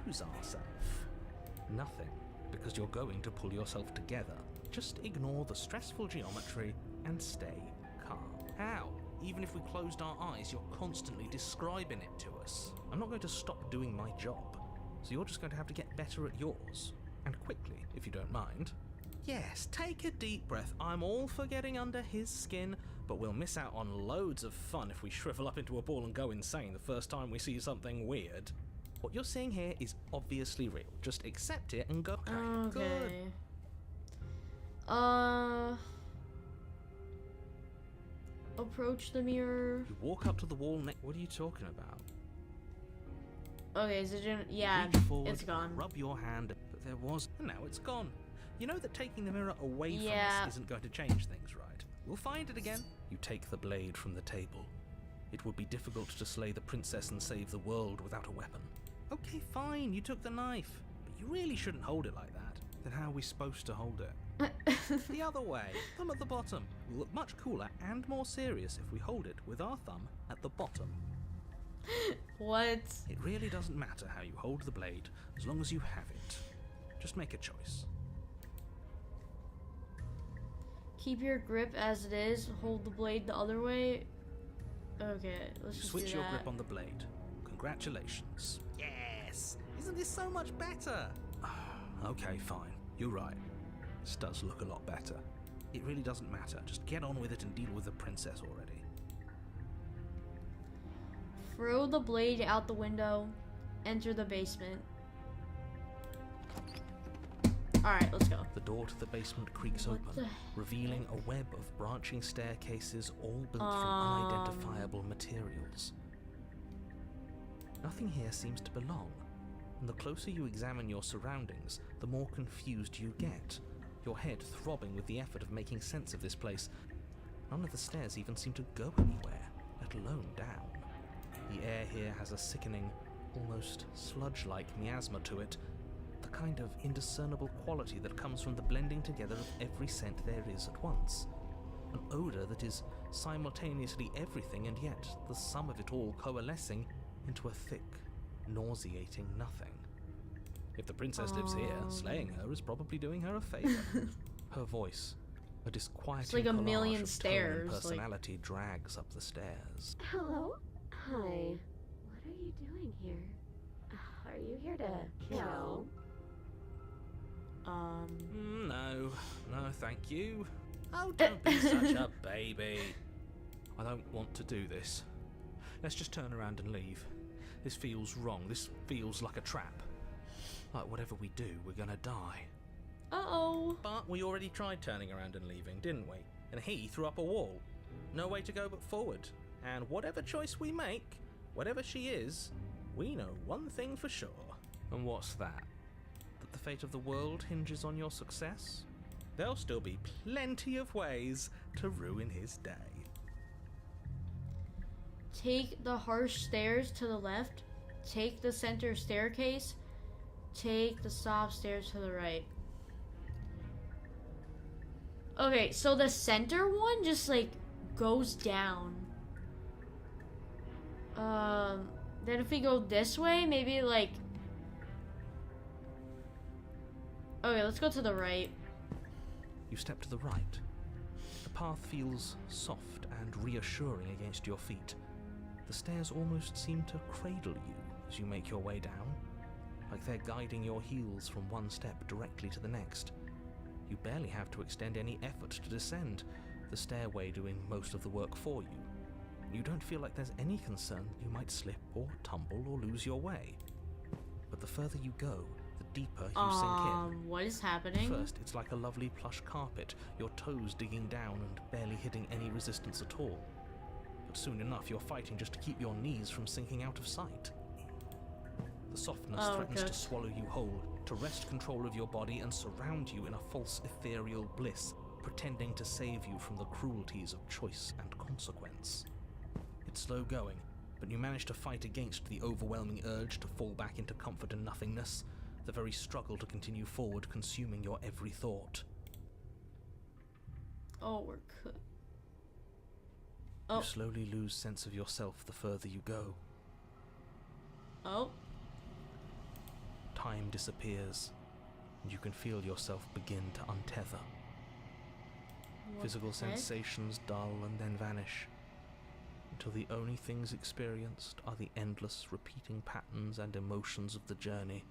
lose ourselves? Nothing, because you're going to pull yourself together. Just ignore the stressful geometry and stay calm. How? Even if we closed our eyes, you're constantly describing it to us. I'm not going to stop doing my job, so you're just going to have to get better at yours. And quickly, if you don't mind. Yes, take a deep breath. I'm all for getting under his skin, but we'll miss out on loads of fun if we shrivel up into a ball and go insane the first time we see something weird. What you're seeing here is obviously real. Just accept it and go. Good. Okay. Approach the mirror. You walk up to the wall next. What are you talking about? Okay, is it yeah, Reach forward, it's gone. Rub your hand, but there was. And now it's gone. You know that taking the mirror away from Yeah. us isn't going to change things, right? We'll find it again. You take the blade from the table. It would be difficult to slay the princess and save the world without a weapon. Okay, fine, you took the knife. But you really shouldn't hold it like that. Then how are we supposed to hold it? The other way, thumb at the bottom. We'll look much cooler and more serious if we hold it with our thumb at the bottom. What? It really doesn't matter how you hold the blade, as long as you have it. Just make a choice. Keep your grip as it is. Hold the blade the other way. Okay, let's You just switch do your that. grip on the blade. Congratulations. Yes! Isn't this so much better? Okay, fine. You're right. This does look a lot better. It really doesn't matter. Just get on with it and deal with the princess already. Throw the blade out the window. Enter the basement. Alright, let's go. The door to the basement creaks What open, the revealing a web of branching staircases all built from unidentifiable materials. Nothing here seems to belong, and the closer you examine your surroundings, the more confused you get, your head throbbing with the effort of making sense of this place. None of the stairs even seem to go anywhere, let alone down. The air here has a sickening, almost sludge-like miasma to it, the kind of indiscernible quality that comes from the blending together of every scent there is at once. An odour that is simultaneously everything and yet the sum of it all coalescing into a thick, nauseating nothing. If the princess lives here, slaying her is probably doing her a favour. Her voice, a disquieting It's like a collage million of stairs, tone and like- personality, drags up the stairs. Hello? Hi. What are you doing here? Are you here to kill? No, thank you. Oh, don't be such a baby. I don't want to do this. Let's just turn around and leave. This feels wrong. This feels like a trap. Like whatever we do, we're gonna die. Uh-oh. But we already tried turning around and leaving, didn't we? And he threw up a wall. No way to go but forward. And whatever choice we make, whatever she is, we know one thing for sure. And what's that? That the fate of the world hinges on your success? There'll still be plenty of ways to ruin his day. Take the harsh stairs to the left. Take the center staircase. Take the soft stairs to the right. Okay, so the center one just like goes down. Then if we go this way, maybe like... Okay, let's go to the right. You step to the right. The path feels soft and reassuring against your feet. The stairs almost seem to cradle you as you make your way down, like they're guiding your heels from one step directly to the next. You barely have to extend any effort to descend, the stairway doing most of the work for you. You don't feel like there's any concern that you might slip or tumble or lose your way. But the further you go, the deeper you sink in. What is happening? First, it's like a lovely plush carpet, your toes digging down and barely hitting any resistance at all. But soon enough, you're fighting just to keep your knees from sinking out of sight. The softness threatens to swallow you whole, to wrest control of your body and surround you in a false ethereal bliss, pretending to save you from the cruelties of choice and consequence. It's slow going, but you manage to fight against the overwhelming urge to fall back into comfort and nothingness, the very struggle to continue forward consuming your every thought. Oh, we're cooked. Oh. You slowly lose sense of yourself the further you go. Oh. Time disappears, and you can feel yourself begin to untether. Physical sensations dull and then vanish, until the only things experienced are the endless repeating patterns and emotions of the journey,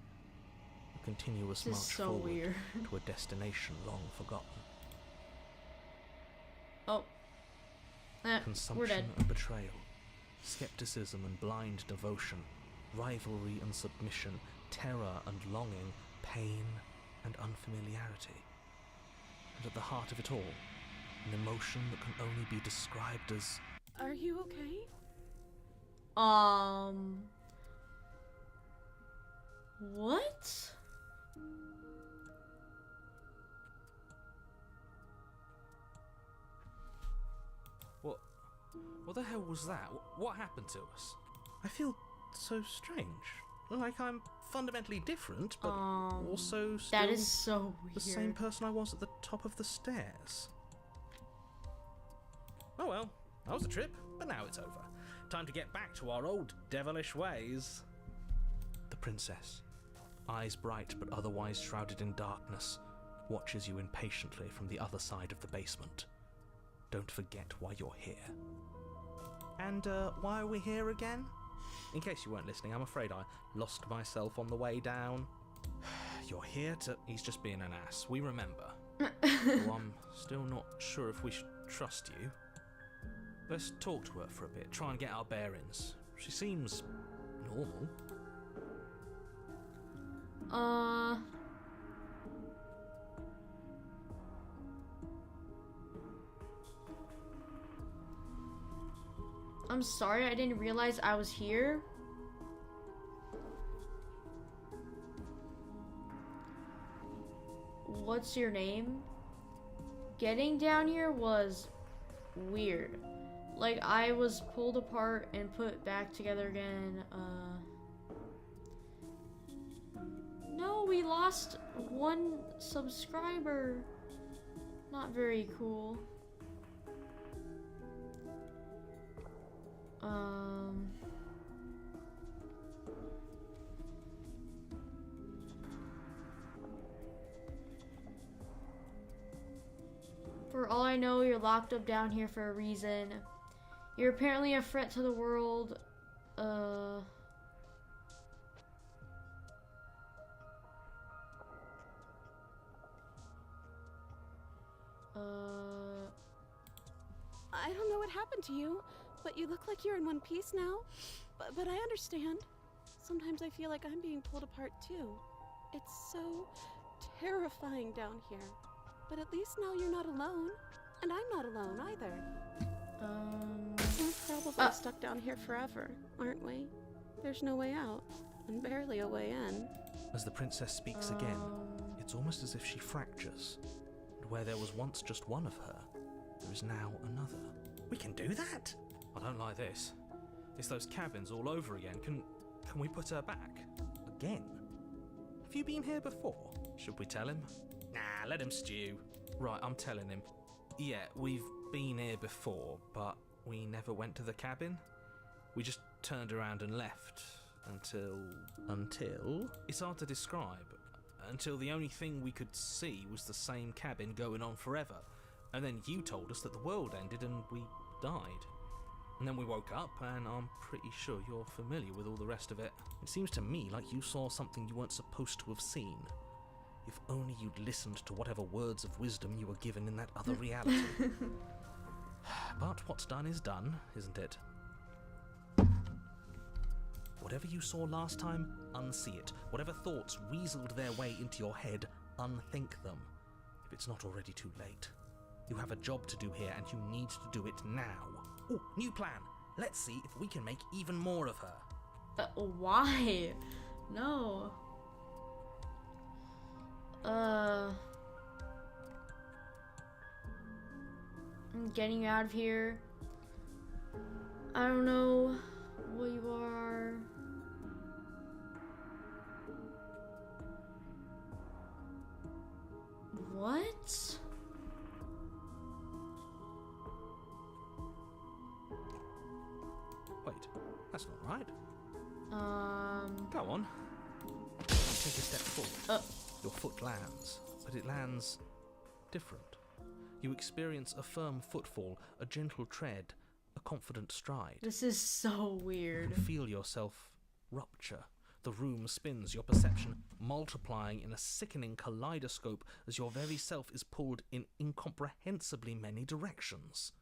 a continuous march forward to a destination long forgotten. Oh. Consumption we're dead. and betrayal, skepticism and blind devotion, rivalry and submission, terror and longing, pain and unfamiliarity. And at the heart of it all, an emotion that can only be described as... Are you okay? What? What the hell was that? What happened to us? I feel so strange. Like I'm fundamentally different, but also still that is so weird. The same person I was at the top of the stairs. Oh well, that was a trip, but now it's over. Time to get back to our old devilish ways. The princess, eyes bright but otherwise shrouded in darkness, watches you impatiently from the other side of the basement. Don't forget why you're here. And why are we here again? In case you weren't listening, I'm afraid I lost myself on the way down. You're here to... He's just being an ass. We remember. Well, I'm still not sure if we should trust you. Let's talk to her for a bit, try and get our bearings. She seems normal. I'm sorry, I didn't realize I was here. What's your name? Getting down here was weird. Like, I was pulled apart and put back together again. No, we lost one subscriber. Not very cool. For all I know, you're locked up down here for a reason. You're apparently a threat to the world. I don't know what happened to you, but you look like you're in one piece now. But I understand. Sometimes I feel like I'm being pulled apart too. It's so terrifying down here. But at least now you're not alone. And I'm not alone either. We're probably stuck down here forever, aren't we? There's no way out, and barely a way in. As the princess speaks again, it's almost as if she fractures. And where there was once just one of her, there is now another. We can do that? I don't like this. It's those cabins all over again. Can we put her back? Again? Have you been here before? Should we tell him? Nah, let him stew. Right, I'm telling him. Yeah, we've been here before, but we never went to the cabin. We just turned around and left until... Until? It's hard to describe. Until the only thing we could see was the same cabin going on forever. And then you told us that the world ended and we died. And then we woke up, and I'm pretty sure you're familiar with all the rest of it. It seems to me like you saw something you weren't supposed to have seen. If only you'd listened to whatever words of wisdom you were given in that other reality. But what's done is done, isn't it? Whatever you saw last time, unsee it. Whatever thoughts weaseled their way into your head, unthink them. If it's not already too late. You have a job to do here, and you need to do it now. Oh, new plan. Let's see if we can make even more of her. Why? No. I'm getting out of here. I don't know what you are. What? Wait, that's not right. Go on. Take a step forward. Your foot lands, but it lands different. You experience a firm footfall, a gentle tread, a confident stride. This is so weird. You feel yourself rupture. The room spins, your perception multiplying in a sickening kaleidoscope as your very self is pulled in incomprehensibly many directions.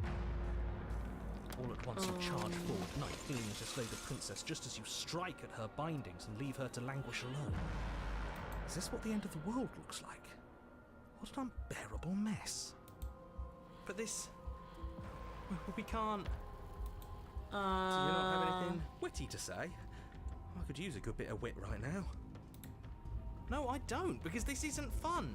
All at once you charge forward, knife gleaming to slay the princess just as you strike at her bindings and leave her to languish alone. Is this what the end of the world looks like? What an unbearable mess. But this... we can't... Do you not have anything witty to say? I could use a good bit of wit right now. No, I don't, because this isn't fun.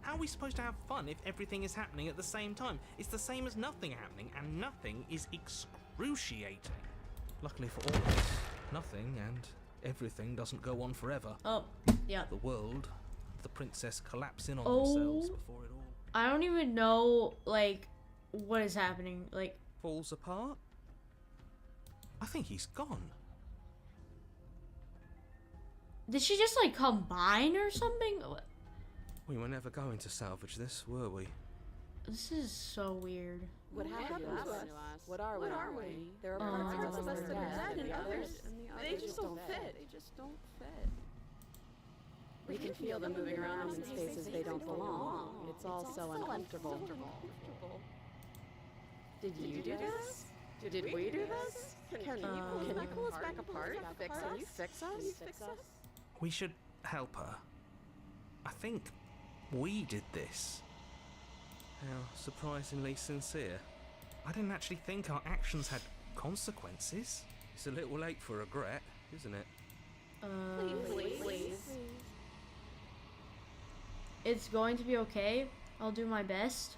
How are we supposed to have fun if everything is happening at the same time? It's the same as nothing happening, and nothing is excruciating. Luckily for all of us, nothing and everything doesn't go on forever. Oh, yeah. The world, the princess collapse in on themselves before it all... I don't even know, like, what is happening. Like... Falls apart? I think he's gone. Did she just, like, combine or something? We were never going to salvage this, were we? This is so weird. What happened to us? What are we? There are parts of us that are dead, and the others, they just don't fit. They just don't fit. We can feel them moving around in spaces they don't belong. It's all so uncomfortable. Did you do this? Did we do this? Can you pull us back apart? Can you fix us? We should help her. I think we did this. How surprisingly sincere. I didn't actually think our actions had consequences. It's a little late for regret, isn't it? Please. It's going to be okay. I'll do my best.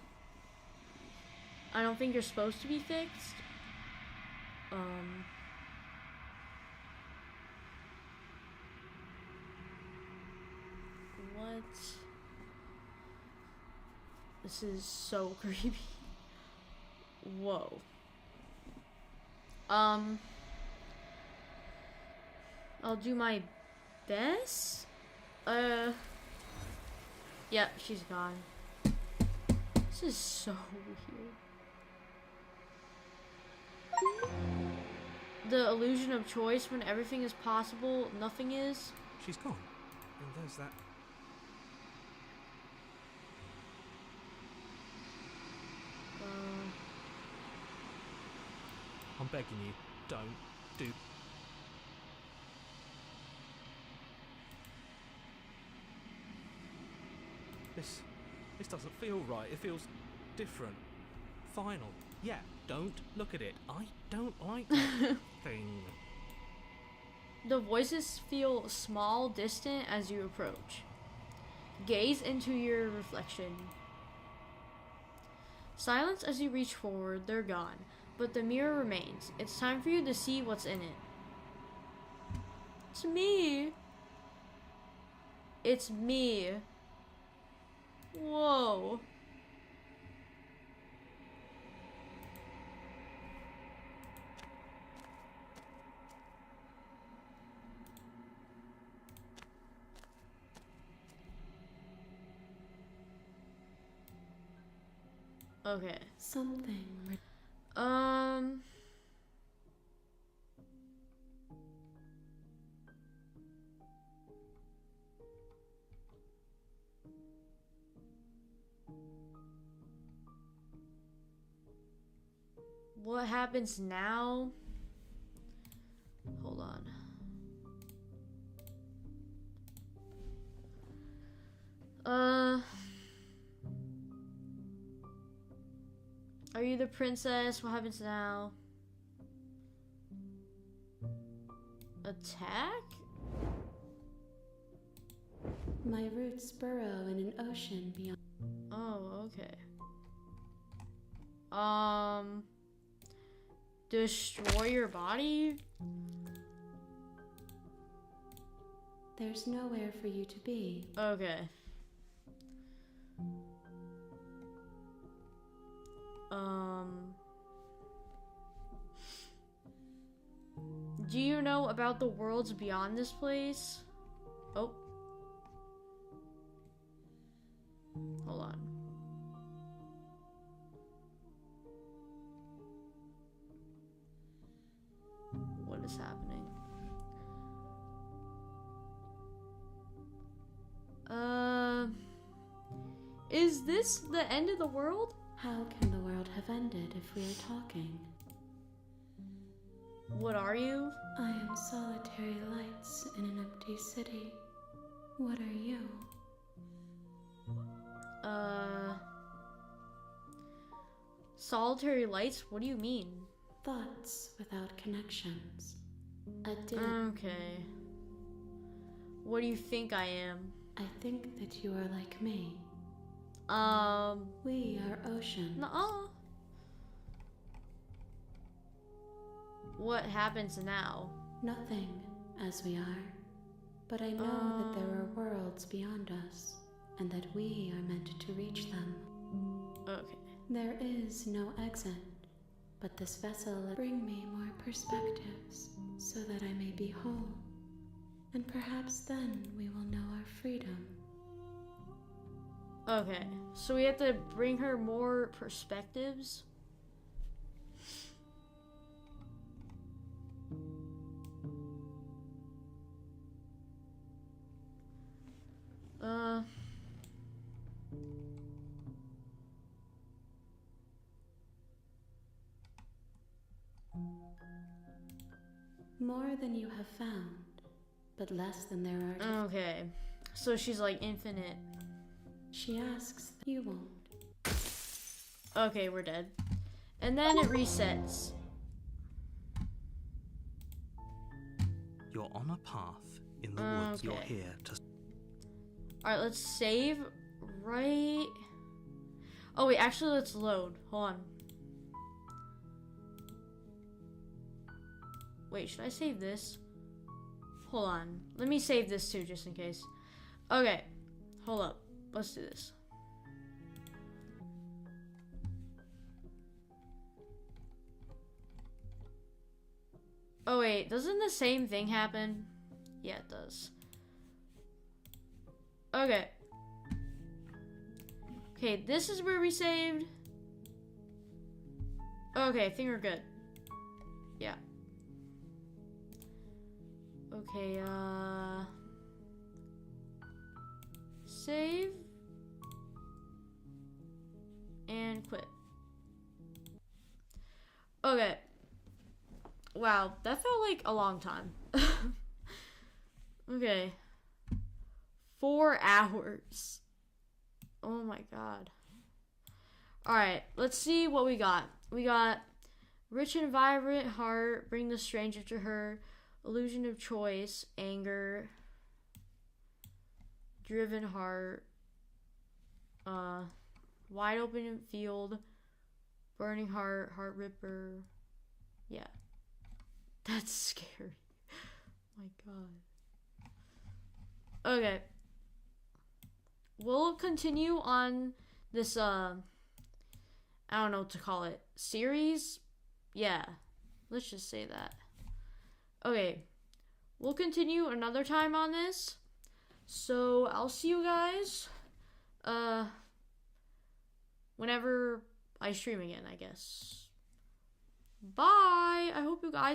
I don't think you're supposed to be fixed. What? This is so creepy. Whoa. I'll do my best. Yeah, she's gone. This is so weird. The illusion of choice, when everything is possible, nothing is. She's gone. And there's that. I'm begging you, don't do. This doesn't feel right. It feels different. Final. Yeah, don't look at it. I don't like that thing. The voices feel small, distant as you approach. Gaze into your reflection. Silence as you reach forward, they're gone, but the mirror remains. It's time for you to see what's in it. It's me. It's me. Whoa. Okay. Something. What happens now? Hold on. Are you the princess? What happens now? Attack? My roots burrow in an ocean beyond. Oh, okay. Destroy your body? There's nowhere for you to be. Okay. Do you know about the worlds beyond this place? Oh. Hold on. What is happening? Is this the end of the world? How can the world have ended if we are talking? What are you? I am solitary lights in an empty city. What are you? Solitary lights? What do you mean? Thoughts without connections. A dim. Okay. What do you think I am? I think that you are like me. We are ocean. Nuh-uh. What happens now? Nothing, as we are. But I know that there are worlds beyond us, and that we are meant to reach them. Okay. There is no exit, but this vessel will bring me more perspectives, so that I may be whole. And perhaps then we will know our freedom. Okay, so we have to bring her more perspectives. More than you have found, but less than there are to Okay, so she's like infinite. She asks, you won't. Okay, we're dead. And then it resets. You're on a path in the woods. You're Okay. here to... Alright, let's save right... Oh wait, actually let's load. Hold on. Wait, should I save this? Hold on. Let me save this too, just in case. Okay, hold up. Let's do this. Oh wait, doesn't the same thing happen? Yeah, it does. Okay. Okay, this is where we saved. Okay, I think we're good. Yeah. Okay, save. And quit. Okay. Wow, that felt like a long time. Okay. 4 hours. Oh my god. Alright, let's see what we got. We got rich and vibrant heart, bring the stranger to her, illusion of choice, anger, driven heart, wide open field, burning heart, heart ripper. Yeah. That's scary. My god. Okay. We'll continue on this, I don't know what to call it. Series? Yeah. Let's just say that. Okay. We'll continue another time on this. So, I'll see you guys, whenever I stream again, I guess. Bye! I hope you guys